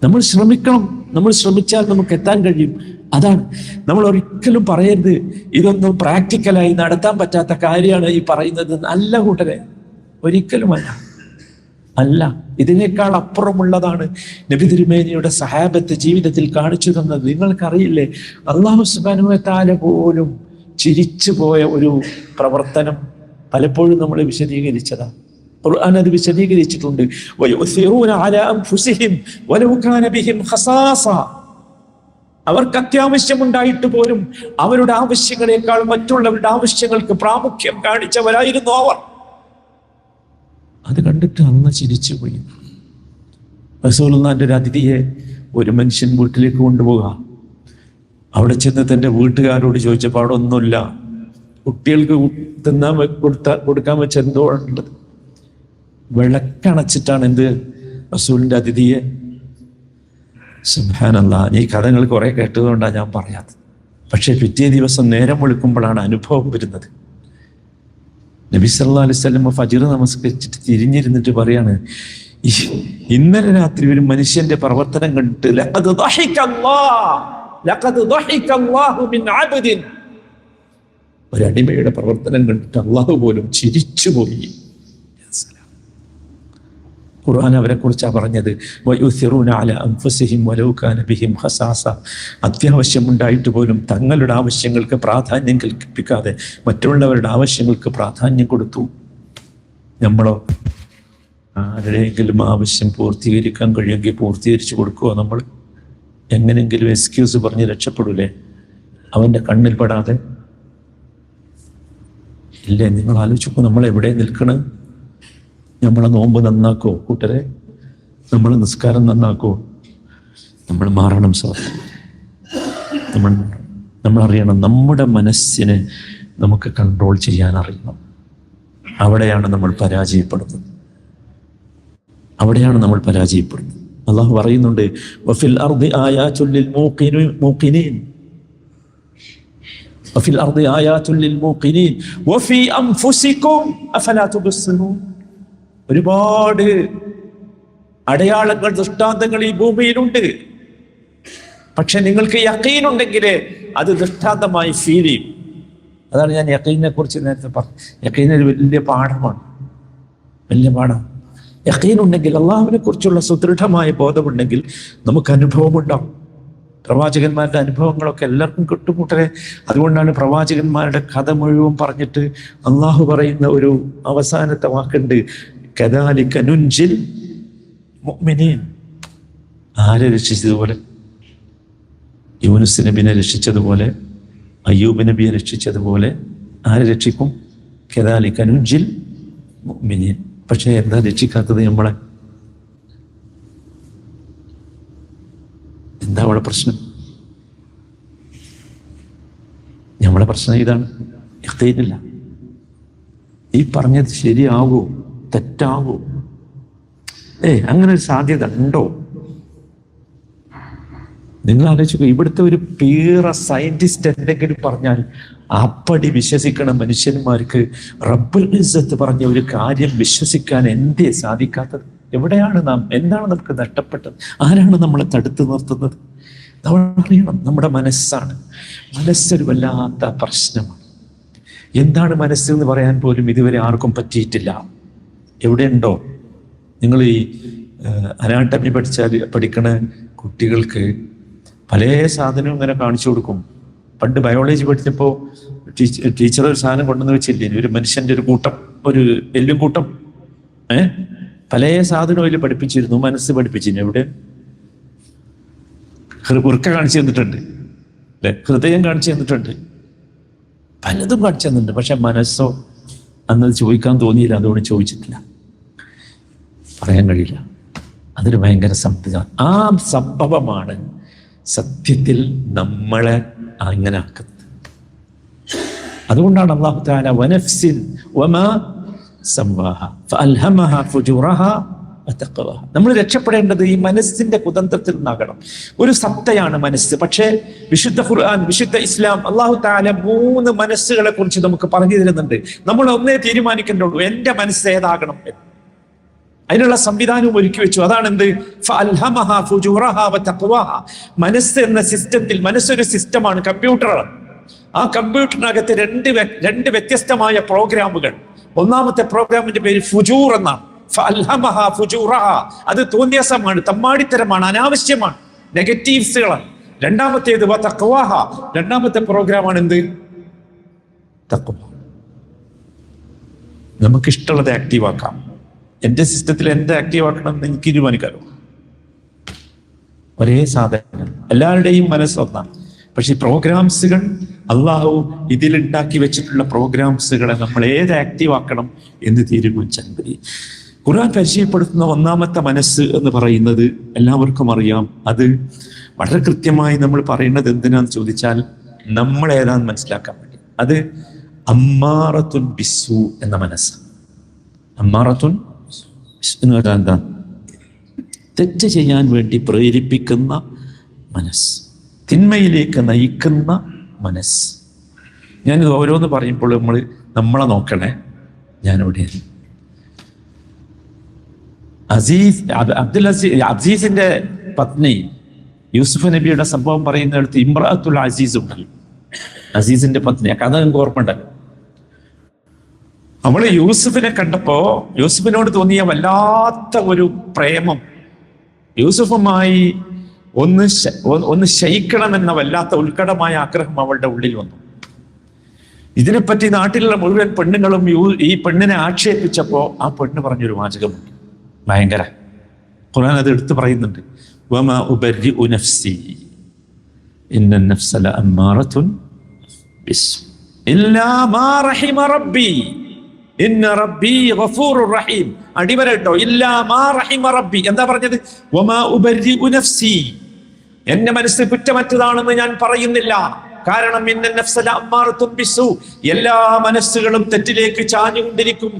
നമ്മൾ ശ്രമിക്കണം. നമ്മൾ ശ്രമിച്ചാൽ നമുക്ക് എത്താൻ കഴിയും. അതാണ് നമ്മൾ ഒരിക്കലും പറയരുത് ഇതൊന്നും പ്രാക്ടിക്കലായി നടത്താൻ പറ്റാത്ത കാര്യമാണ് ഈ പറയുന്നത്. അല്ല കൂട്ടരെ, ഒരിക്കലുമല്ല. അല്ല, ഇതിനേക്കാൾ അപ്പുറമുള്ളതാണ് നബി തിരുമേനിയുടെ സഹാബത്ത് ജീവിതത്തിൽ കാണിച്ചു തന്നത്. നിങ്ങൾക്കറിയില്ലേ, അല്ലാഹു സുബ്ഹാനഹു വ തആല പോലും ചിരിച്ചു പോയ ഒരു പ്രവർത്തനം പലപ്പോഴും നമ്മൾ വിശദീകരിച്ചതാ. ഖുർആൻ അത് വിശദീകരിച്ചിട്ടുണ്ട്. വയുസിറൂന അലാ അൻഫുസിഹിം വലൗ കാന ബിഹിം ഖസാസ. അവർക്ക് അത്യാവശ്യമുണ്ടായിട്ട് പോലും അവരുടെ ആവശ്യങ്ങളെക്കാൾ മറ്റുള്ളവരുടെ ആവശ്യങ്ങൾക്ക് പ്രാമുഖ്യം കാണിച്ചവരായിരുന്നു അവർ. അത് കണ്ടിട്ട് അന്ന് ചിരിച്ചുപോയി. റസൂലുള്ളാഹിന്റെ ഒരു അതിഥിയെ ഒരു മനുഷ്യൻ വീട്ടിലേക്ക് കൊണ്ടുപോകുക. അവിടെ ചെന്ന് തൻ്റെ വീട്ടുകാരോട് ചോദിച്ചപ്പോൾ അവിടെ ഒന്നുമില്ല. കുട്ടികൾക്ക് തിന്നാൻ കൊടുക്കാൻ വെച്ച എന്തോ ഉള്ളത്. വിളക്കണച്ചിട്ടാണ് എന്ത് റസൂലിന്റെ അതിഥിയെ. സുബ്ഹാനല്ലാഹ്, ഈ കഥകൾ കുറെ കേട്ടതുകൊണ്ടാണ് ഞാൻ പറയാത്തത്. പക്ഷെ പിറ്റേ ദിവസം നേരം വെളുക്കുമ്പോഴാണ് അനുഭവം വരുന്നത്. നബി സല്ലല്ലാഹു അലൈഹി വസല്ലം ഫജ്ർ നമസ്കരിച്ചിട്ട് തിരിഞ്ഞിരുന്നിട്ട് പറയാണ്, ഇന്നലെ രാത്രി ഒരു മനുഷ്യന്റെ പ്രവർത്തനം കണ്ടിട്ട് ഒരു അടിമയുടെ പ്രവർത്തനം കണ്ടിട്ട് അള്ളാഹു പോലും ചിരിച്ചുപോയി. ഖുർആൻ അവരെ കുറിച്ചാണ് പറഞ്ഞത്. വയുസിറൂന അലാ അൻഫുസിഹിം വലൗ കാന ബിഹിം ഖസാസ. അത്യാവശ്യമുണ്ടായിട്ട് പോലും തങ്ങളുടെ ആവശ്യങ്ങൾക്ക് പ്രാധാന്യം കൽപ്പിക്കാതെ മറ്റുള്ളവരുടെ ആവശ്യങ്ങൾക്ക് പ്രാധാന്യം കൊടുത്തു. നമ്മളോ ആരുടെയെങ്കിലും ആവശ്യം പൂർത്തീകരിക്കാൻ കഴിയുമെങ്കിൽ പൂർത്തീകരിച്ചു കൊടുക്കുമോ? നമ്മൾ എങ്ങനെയെങ്കിലും എക്സ്ക്യൂസ് പറഞ്ഞ് രക്ഷപ്പെടൂലേ അവൻ്റെ കണ്ണിൽ പെടാതെ? ഇല്ലേ? നിങ്ങൾ ആലോചിക്കൂ, നമ്മൾ എവിടെ നിൽക്കണം? നമ്മളെ നോമ്പ് നന്നാക്കോ കൂട്ടരെ? നമ്മൾ നിസ്കാരം നന്നാക്കോ? നമ്മൾ മാറണം സാർ. നമ്മൾ അറിയണം, നമ്മുടെ മനസ്സിനെ നമുക്ക് കൺട്രോൾ ചെയ്യാൻ അറിയണം. അവിടെയാണ് നമ്മൾ പരാജയപ്പെടുന്നത്. അള്ളാഹു പറയുന്നുണ്ട്, വഫിൽ അർദി ആയാതുൽ ലിൽ മൂഖിനീൻ വഫിൽ അർദി ആയാതുൽ ലിൽ മൂഖിനീൻ വഫി അൻഫുസികും അഫലാ തുബ്സിറൂൻ. ഒരുപാട് അടയാളങ്ങൾ, ദൃഷ്ടാന്തങ്ങൾ ഈ ഭൂമിയിലുണ്ട്. പക്ഷെ നിങ്ങൾക്ക് യഖീനുണ്ടെങ്കിൽ അത് ദൃഷ്ടാന്തമായി ഫീൽ ചെയ്യും. അതാണ് ഞാൻ യഖീനെ കുറിച്ച് നേരത്തെ പറഞ്ഞു. യഖീൻ ഒരു വലിയ പാഠമാണ്. യഖീനുണ്ടെങ്കിൽ, അള്ളാഹുവിനെ കുറിച്ചുള്ള സുദൃഢമായ ബോധമുണ്ടെങ്കിൽ നമുക്ക് അനുഭവമുണ്ടാവും. പ്രവാചകന്മാരുടെ അനുഭവങ്ങളൊക്കെ എല്ലാവർക്കും കിട്ടുകൂട്ടരെ. അതുകൊണ്ടാണ് പ്രവാചകന്മാരുടെ കഥ മുഴുവൻ പറഞ്ഞിട്ട് അള്ളാഹു പറയുന്ന ഒരു അവസാനത്തെ വാക്കുണ്ട്, കദാലിക നുൻജിൽ മുഅ്മിനീൻ. ആരെ രക്ഷിച്ചതുപോലെ? യൂനുസ് നബിനെ രക്ഷിച്ചതുപോലെ, അയ്യൂബ് നബിയെ രക്ഷിച്ചതുപോലെ ആരെ രക്ഷിക്കും? കദാലിക നുൻജിൽ മുഅ്മിനീൻ. പക്ഷേ എന്താ രക്ഷിക്കാത്തത് നമ്മളെ? എന്താ അവിടെ പ്രശ്നം? നമ്മളെ പ്രശ്നം ഇതാണ്, യഖീനില്ല. ഈ പറഞ്ഞത് ശരിയാവോ തെറ്റാവോ? അങ്ങനെ ഒരു സാധ്യത ഉണ്ടോ? നിങ്ങൾ ആലോചിക്കുക, ഇവിടുത്തെ ഒരു പീറ സയന്റിസ്റ്റ് എന്തെങ്കിലും പറഞ്ഞാൽ അപ്പടി വിശ്വസിക്കണ മനുഷ്യന്മാർക്ക് റബ്ബുൽ ഇസ്സത്ത് പറഞ്ഞ ഒരു കാര്യം വിശ്വസിക്കാൻ എന്തേ സാധിക്കാത്തത്? എവിടെയാണ് നാം? എന്താണ് നമുക്ക് നഷ്ടപ്പെട്ടത്? ആരാണ് നമ്മളെ തടുത്തു നിർത്തുന്നത്? നമ്മൾ അറിയണം, നമ്മുടെ മനസ്സാണ്. മനസ്സൊരു വല്ലാത്ത പ്രശ്നമാണ്. എന്താണ് മനസ്സെന്ന് പറയാൻ പോലും ഇതുവരെ ആർക്കും പറ്റിയിട്ടില്ല. എവിടെയുണ്ടോ? നിങ്ങൾ ഈ അനാട്ടമി പഠിക്കണ കുട്ടികൾക്ക് പല സാധനവും ഇങ്ങനെ കാണിച്ചു കൊടുക്കും. പണ്ട് ബയോളജി പഠിച്ചപ്പോൾ ടീച്ചർ ഒരു സാധനം കൊണ്ടുവന്ന് വെച്ചില്ലേ, ഒരു മനുഷ്യൻ്റെ ഒരു കൂട്ടം, ഒരു എല്ലും കൂട്ടം. പല സാധനവും അതിൽ പഠിപ്പിച്ചിരുന്നു. മനസ്സ് പഠിപ്പിച്ചിരുന്നു. എവിടെ? വൃക്ക കാണിച്ചു തന്നിട്ടുണ്ട് അല്ലെ, ഹൃദയം കാണിച്ചു തന്നിട്ടുണ്ട്, പലതും കാണിച്ചു തന്നിട്ടുണ്ട്. പക്ഷെ മനസ്സോ അന്നത് ചോദിക്കാൻ തോന്നിയില്ല, അതുകൊണ്ട് ചോദിച്ചിട്ടില്ല, പറയാൻ കഴിയില്ല. അതൊരു ഭയങ്കര സംഭവമാണ്. ആ സംഭവമാണ് സത്യത്തിൽ നമ്മളെ അങ്ങനെ ആക്കുന്നത്. അതുകൊണ്ടാണ് അല്ലാഹു തആല വനഫ്സിൻ വമാ സവ്വാഹ ഫഅൽഹമഹ ഫുജൂറഹ വതഖ്വഹ. നമ്മൾ രക്ഷപ്പെടേണ്ടത് ഈ മനസ്സിന്റെ കുതന്ത്രത്തിൽ നിന്നാകണം. ഒരു സത്തയാണ് മനസ്സ്. പക്ഷേ വിശുദ്ധ ഖുർആൻ, വിശുദ്ധ ഇസ്ലാം, അല്ലാഹു തആല 3 മനസ്സുകളെ കുറിച്ച് നമുക്ക് പറഞ്ഞു തരുന്നുണ്ട്. നമ്മൾ ഒന്നേ തീരുമാനിക്കേണ്ടുള്ളൂ, എന്റെ മനസ്സ് ഏതാകണം. അതിനുള്ള സംവിധാനവും ഒരുക്കി വെച്ചു. അതാണ് എന്ത്? ഫഅൽഹമഹ ഫുജൂറഹ വതഖ്വഹ. മനസ്സ് എന്ന സിസ്റ്റത്തിൽ, മനസ്സൊരു സിസ്റ്റമാണ്, കമ്പ്യൂട്ടറാണ്. ആ കമ്പ്യൂട്ടറിനകത്ത് രണ്ട് വ്യത്യസ്തമായ പ്രോഗ്രാമുകൾ. ഒന്നാമത്തെ പ്രോഗ്രാമിന്റെ പേര് ഫുജൂർ എന്നാണ്. ഫഅൽഹമഹ ഫുജൂറഹ. അത് തോന്നിയാസമാണ്, തമ്മാടിത്തരമാണ്, അനാവശ്യമാണ്, നെഗറ്റീവ്സുകളാണ്. രണ്ടാമത്തേത് വതഖ്വഹ. രണ്ടാമത്തെ പ്രോഗ്രാമാണ് എന്ത്? തഖ്വ. നമുക്കിഷ്ടമുള്ളത് ആക്റ്റീവ് ആക്കാം. എന്റെ സിസ്റ്റത്തിൽ എന്ത് ആക്റ്റീവ് ആക്കണം എന്ന് എനിക്ക് തീരുമാനിക്കാമല്ലോ. ഒരേ സാധനം, എല്ലാവരുടെയും മനസ്സൊന്നാണ്. പക്ഷെ ഈ പ്രോഗ്രാംസുകൾ അള്ളാഹു ഇതിലുണ്ടാക്കി വെച്ചിട്ടുള്ള പ്രോഗ്രാംസുകളെ നമ്മൾ ഏത് ആക്റ്റീവ് ആക്കണം എന്ന് തീരുമാനിച്ചാൽ മതി. ഖുർആൻ പരിചയപ്പെടുത്തുന്ന ഒന്നാമത്തെ മനസ്സ് എന്ന് പറയുന്നത് എല്ലാവർക്കും അറിയാം. അത് വളരെ കൃത്യമായി നമ്മൾ പറയുന്നത് എന്തിനാന്ന് ചോദിച്ചാൽ നമ്മൾ ഏതാന്ന് മനസ്സിലാക്കാൻ വേണ്ടി. അത് അമ്മാറത്തുൻ ബിസ്സു എന്ന മനസ്സ്. അമ്മാറത്തുൻ എന്ന് പറഞ്ഞാൽ എന്താ? തെറ്റ് ചെയ്യാൻ വേണ്ടി പ്രേരിപ്പിക്കുന്ന മനസ്സ്, തിന്മയിലേക്ക് നയിക്കുന്ന മനസ്സ്. ഞാനിത് ഓരോന്ന് പറയുമ്പോൾ നമ്മളെ നോക്കണേ. ഞാനിവിടെയാണ് അസീസിന്റെ പത്നി യൂസുഫ് നബിയുടെ സംഭവം പറയുന്നിടത്ത് ഇമ്രാത്തുൽ അസീസ് ഉണ്ടല്ലോ, അസീസിന്റെ പത്നി. ആ കഥ നിങ്ങൾക്ക് ഓർമ്മയുണ്ടല്ലോ. അവള് യൂസുഫിനെ കണ്ടപ്പോ യൂസുഫിനോട് തോന്നിയ വല്ലാത്ത ഒരു പ്രേമം, യൂസുഫുമായി ഒന്ന് ശയിക്കണമെന്ന വല്ലാത്ത ഉത്കടമായ ആഗ്രഹം അവളുടെ ഉള്ളിൽ വന്നു. ഇതിനെപ്പറ്റി നാട്ടിലുള്ള മുഴുവൻ പെണ്ണുങ്ങളും ഈ പെണ്ണിനെ ആക്ഷേപിച്ചപ്പോ ആ പെണ്ണ് പറഞ്ഞൊരു വാചകമുണ്ട്, ഭയങ്കര. ഖുർആൻ അത് എടുത്തു പറയുന്നുണ്ട്. വമാ ഉബർരിഉ നഫ്സി ഇന്ന നഫ്സ ലഅമ്മാറത്തുൻ ബിസ്സൂ ഇല്ലാ മാ റഹിമ റബ്ബി ഇന്ന റബ്ബി ഗഫൂറുർ റഹീം. അടിവരട്ടോ, ഇല്ലാ മാ റഹിമ റബ്ബി. എന്താ പറഞ്ഞത്? വമാ ഉബർരിഉ നഫ്സി, എന്റെ മനസ്സ് കുറ്റമറ്റതാണെന്ന് ഞാൻ പറയുന്നില്ല. കാരണം ഇന്ന നഫ്സ ലഅമ്മാറത്തുൻ ബിസ്സൂ, എല്ലാ മനസ്സുകളും തെറ്റിലേക്ക് ചാഞ്ഞുകൊണ്ടിരിക്കും.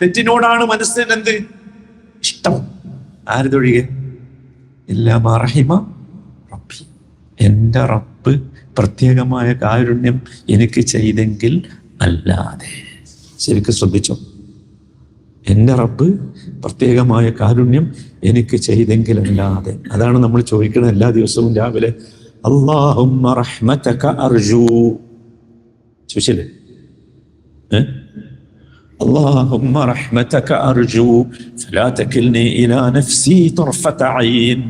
തെറ്റിനോടാണ് മനസ്സിന് എന്ത് ഇഷ്ടം? ആരതൊഴികെ? ഇല്ലാ മാ റഹിമ റബ്ബി, എന്റെ റബ്ബ് പ്രത്യേകമായ കാരുണ്യം എനിക്ക് ചെയ്തെങ്കിൽ അല്ലാതെ. ശരിക്കും ശ്രദ്ധിച്ചോ, എൻ്റെ റബ്ബ് പ്രത്യേകമായ കാരുണ്യം എനിക്ക് ചെയ്തെങ്കിൽ അല്ലാതെ. അതാണ് നമ്മൾ ചോദിക്കുന്നത് എല്ലാ ദിവസവും രാവിലെ, അല്ലാഹുമ്മ റഹ്മതക അർജു. ചോദിച്ചില്ലേ? അല്ലാഹുമ്മ റഹ്മതക അർജു ഫലാ തകിൽനി ഇലാ നഫ്സി തർഫത ഐൻ.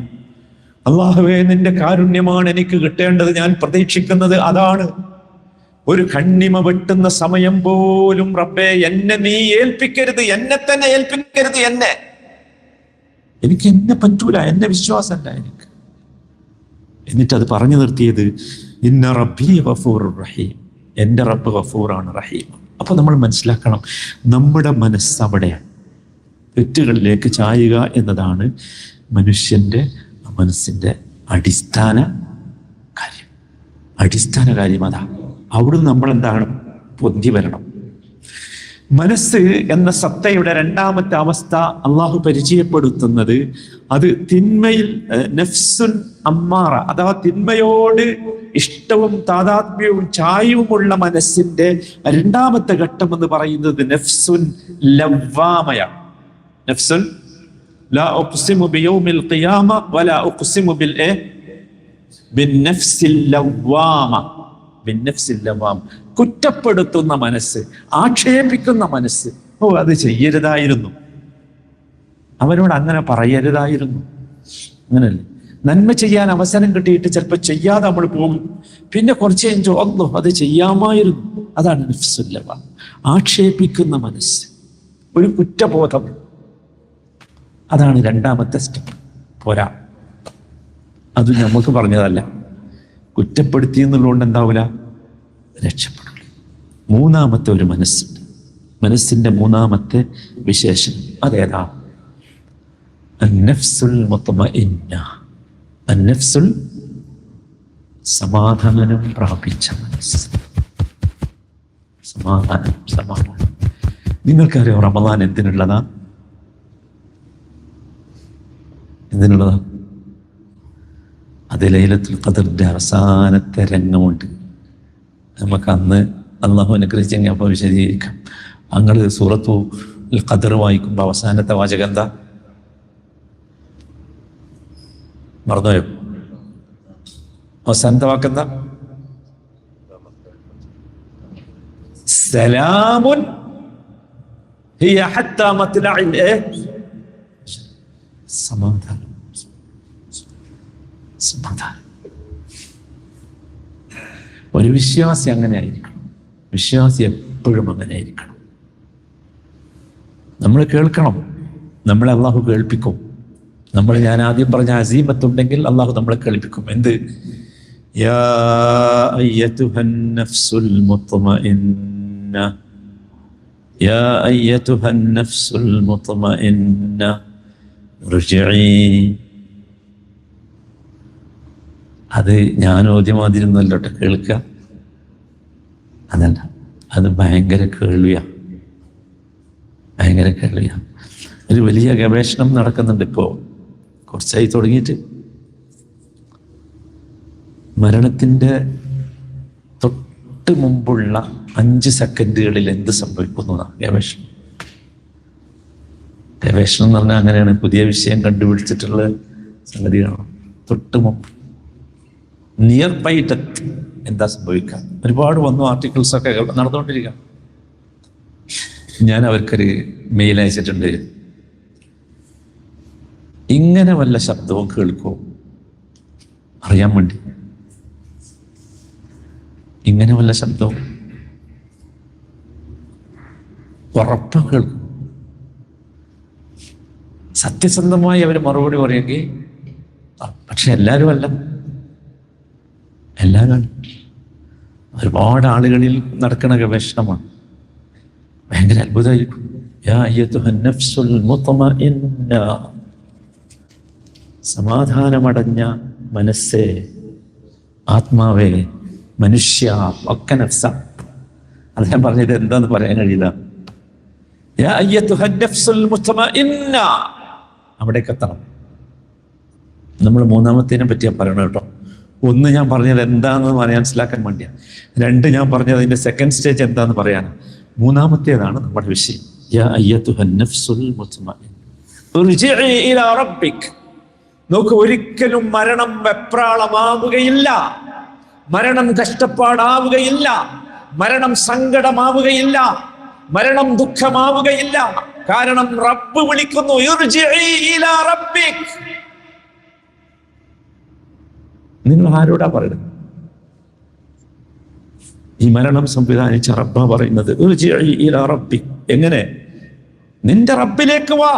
അല്ലാഹുവേ, നിന്റെ കാരുണ്യമാണ് എനിക്ക് കിട്ടേണ്ടത്, ഞാൻ പ്രതീക്ഷിക്കുന്നത് അതാണ്. ഒരു കണ്ണിമ വെട്ടുന്ന സമയം പോലും റബ്ബേ എന്നെ നീ ഏൽപ്പിക്കരുത്, എന്നെ തന്നെ ഏൽപ്പിക്കരുത്. എനിക്ക് എന്നെ പറ്റൂല, എന്നെ വിശ്വാസമല്ല എനിക്ക്. എന്നിട്ട് അത് പറഞ്ഞു നിർത്തിയത് ഇന്ന റബ്ബി ഗഫൂറുർ റഹീം, എൻ്റെ റബ്ബ് ഗഫൂറാണ്, റഹീം. അപ്പൊ നമ്മൾ മനസ്സിലാക്കണം, നമ്മുടെ മനസ്സ് അവിടെയാണ്. തെറ്റുകളിലേക്ക് ചായുക എന്നതാണ് മനുഷ്യന്റെ മനസ്സിന്റെ അടിസ്ഥാന കാര്യം. അതാണ്. അവിടുന്ന് നമ്മൾ എന്താണ്? പൊന്തി വരണം. മനസ്സ് എന്ന സത്തയുടെ രണ്ടാമത്തെ അവസ്ഥ അള്ളാഹു പരിചയപ്പെടുത്തുന്നത് അത് തിന്മയിൽ നഫ്സുൻ അമ്മാറ, അഥവാ തിന്മയോട് ഇഷ്ടവും താദാത്മ്യവും ചായവുമുള്ള മനസ്സിന്റെ രണ്ടാമത്തെ ഘട്ടം എന്ന് പറയുന്നത് നഫ്സുൻ ലവ്വാമയാണ്. നഫ്സുൻ ലാ ഉഖ്സിമു ബിയൗമിൽ ഖിയാമ വലാ ഉഖ്സിമു ബിന്നഫ്സിൽ ലവ്വാമ. കുറ്റപ്പെടുത്തുന്ന മനസ്സ്, ആക്ഷേപിക്കുന്ന മനസ്സ്. ഓ, അത് ചെയ്യരുതായിരുന്നു, അവനോട് അങ്ങനെ പറയരുതായിരുന്നു. അങ്ങനല്ലേ? നന്മ ചെയ്യാൻ അവസരം കിട്ടിയിട്ട് ചിലപ്പോൾ ചെയ്യാതെ നമ്മൾ പോകും. പിന്നെ കുറച്ച് കഴിഞ്ഞോ അല്ലോ അത് ചെയ്യാമായിരുന്നു. അതാണ് നഫ്സുൽ ലവ്വാമ, ആക്ഷേപിക്കുന്ന മനസ്സ്, ഒരു കുറ്റബോധം. അതാണ് രണ്ടാമത്തെ സ്റ്റെപ്പ്. പോരാ, അത് നമുക്ക് പറഞ്ഞതല്ല. കുറ്റപ്പെടുത്തി എന്നുള്ളതുകൊണ്ട് എന്താവില്ല, രക്ഷപ്പെടില്ല. മൂന്നാമത്തെ ഒരു മനസ്സുണ്ട്. മനസ്സിന്റെ മൂന്നാമത്തെ വിശേഷണം അതേതാ? അന്നഫ്സുൽ മുത്മഇന്ന. അന്നഫ്സുൽ, സമാധാനം പ്രാപിച്ച മനസ്സ്. സമാധാനം. നിങ്ങൾക്കറിയാം റമദാൻ എന്തിനുള്ളതാ? അത് ലൈലത്തുൽ ഖദറിന്റെ അവസാനത്തെ രംഗമുണ്ട്. നമുക്ക് അന്ന് അള്ളാഹു അനുഗ്രഹിച്ചെങ്കിൽ അപ്പോൾ വിശദീകരിക്കാം. അങ്ങൾ സൂറത്തുൽ ഖദർ വായിക്കുമ്പോൾ അവസാനത്തെ വാചകം എന്താ? മറന്നുപോയോ? അവസാനത്തെ വാക്കെന്താ? സലാമുൻ ഹിയ ഹത്താ മത്ലഇൽ. സമാധാനം. ഒരു വിശ്വാസി അങ്ങനെ ആയിരിക്കണം. വിശ്വാസി എപ്പോഴും അങ്ങനെ ആയിരിക്കണം. നമ്മൾ കേൾക്കണം, നമ്മളെ അള്ളാഹു കേൾപ്പിക്കും. ഞാൻ ആദ്യം പറഞ്ഞ അസീമത്തുണ്ടെങ്കിൽ അള്ളാഹു നമ്മളെ കേൾപ്പിക്കും. എന്ത്? യാ അയ്യതുഹൻ നഫ്സുൽ മുത്മഇന്ന, യാ അയ്യതുഹൻ നഫ്സുൽ മുത്മഇന്ന ഇർജിഇ. അത് ഞാൻ ഓദ്യമാതിരുന്നല്ലോട്ടെ കേൾക്കുക, അതല്ല, അത് ഭയങ്കര കേൾവിയാണ്. ഒരു വലിയ ഗവേഷണം നടക്കുന്നുണ്ട് ഇപ്പോൾ, കുറച്ചായി തുടങ്ങിയിട്ട്. മരണത്തിൻ്റെ തൊട്ട് മുമ്പുള്ള 5 സെക്കൻഡുകളിൽ എന്ത് സംഭവിക്കുന്നു എന്നാണ് ഗവേഷണം. ഗവേഷണം എന്ന് പറഞ്ഞാൽ അങ്ങനെയാണ്, പുതിയ വിഷയം കണ്ടുപിടിച്ചിട്ടുള്ള സംഗതികളാണ്. തൊട്ട് മുമ്പ്, നിയർ ബൈ ഡെത്ത് എന്താ സംഭവിക്കുക? ഒരുപാട് വന്നു, ആർട്ടിക്കിൾസൊക്കെ നടന്നുകൊണ്ടിരിക്കുക. ഞാൻ അവർക്കൊരു മെയിൽ അയച്ചിട്ടുണ്ട്. ഇങ്ങനെ വല്ല ശബ്ദവും കേൾക്കുമോ അറിയാൻ വേണ്ടി. ഇങ്ങനെ വല്ല ശബ്ദവും ഉറപ്പ് കേൾക്കും. സത്യസന്ധമായി അവർ മറുപടി പറയുമെങ്കിൽ, പക്ഷെ എല്ലാവരും അല്ല. ഒരുപാട് ആളുകളിൽ നടക്കുന്ന ഗവേഷണമാണ്. ഭയങ്കര അത്ഭുതമായിരിക്കും. യാ അയ്യതുഹൻ നഫ്സുൽ മുത്മഇന്ന, സമാധാനമടഞ്ഞ മനസ്സേ, ആത്മാവേ, മനുഷ്യ, ഒക്കെ നഫ്സ. അത് ഞാൻ പറഞ്ഞത് എന്താന്ന് പറയാൻ കഴിയില്ല. യാ അയ്യതുഹൻ നഫ്സുൽ മുത്മഇന്ന, അവിടേക്ക് എത്തണം. നമ്മൾ മൂന്നാമത്തേനെ പറ്റിയാ പറയണം കേട്ടോ. 1 ഞാൻ പറഞ്ഞത് എന്താണെന്ന് മനസ്സിലാക്കാൻ വേണ്ടിയാണ്. 2 ഞാൻ പറഞ്ഞത് അതിന്റെ സെക്കൻഡ് സ്റ്റേജ് എന്താന്ന് പറയാൻ. മൂന്നാമത്തേതാണ് നമ്മുടെ വിഷയം. യാ അയ്യതുഹൻ നഫ്സുൽ മുത്മഇന്ന ഇർജിഇ ഇലാ റബ്ബിക്. നോക്ക്, ഒരിക്കലും മരണം വെപ്രാളമാവുകയില്ല, മരണം കഷ്ടപ്പാടാവുകയില്ല, മരണം സങ്കടമാവുകയില്ല, മരണം ദുഃഖമാവുകയില്ല. കാരണം റബ്ബ് വിളിക്കുന്നു, ഇർജിഇ ഇലാ റബ്ബിക്. നിങ്ങൾ ആരോടാ പറയുന്നത്? ഈ മരണം സംവിധാനിച്ച റബ്ബാ പറയുന്നത്, ഇർജിഇ ഇലാ റബ്ബിക്. എങ്ങനെ? നിന്റെ റബ്ബിലേക്ക് വാ.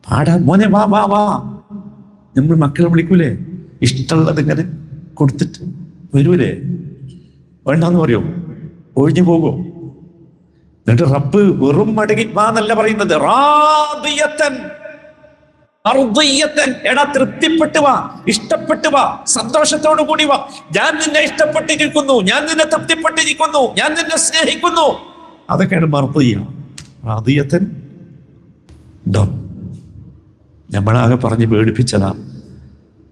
പാടാ മോനെ, വാ വാ വാ. നമ്മൾ മക്കളെ വിളിക്കൂലേ? ഇഷ്ടമുള്ളത് ഇങ്ങനെ കൊടുത്തിട്ട് വരൂലേ? വേണ്ടാന്ന് പറയോ? ഒഴിഞ്ഞു പോകുമോ? എന്നിട്ട് റബ്ബ് വെറും മടങ്ങി വാ എന്നല്ല പറയുന്നത്, റാദിയത്തൻ, അർദിയത്തൻ. എടാ, തൃപ്തിപ്പെട്ട് വാ, ഇഷ്ടപ്പെട്ട് വാ, സന്തോഷത്തോടു കൂടി വാ. ഞാൻ നിന്നെ ഇഷ്ടപ്പെട്ടിരിക്കുന്നു, ഞാൻ നിന്നെ തൃപ്തിപ്പെട്ടിരിക്കുന്നു, ഞാൻ നിന്നെ സ്നേഹിക്കുന്നു. അതൊക്കെയാണ് മർദിയ. റാദിയത്തൻ നമ്മളാകെ പറഞ്ഞ് പേടിപ്പിച്ചതാ.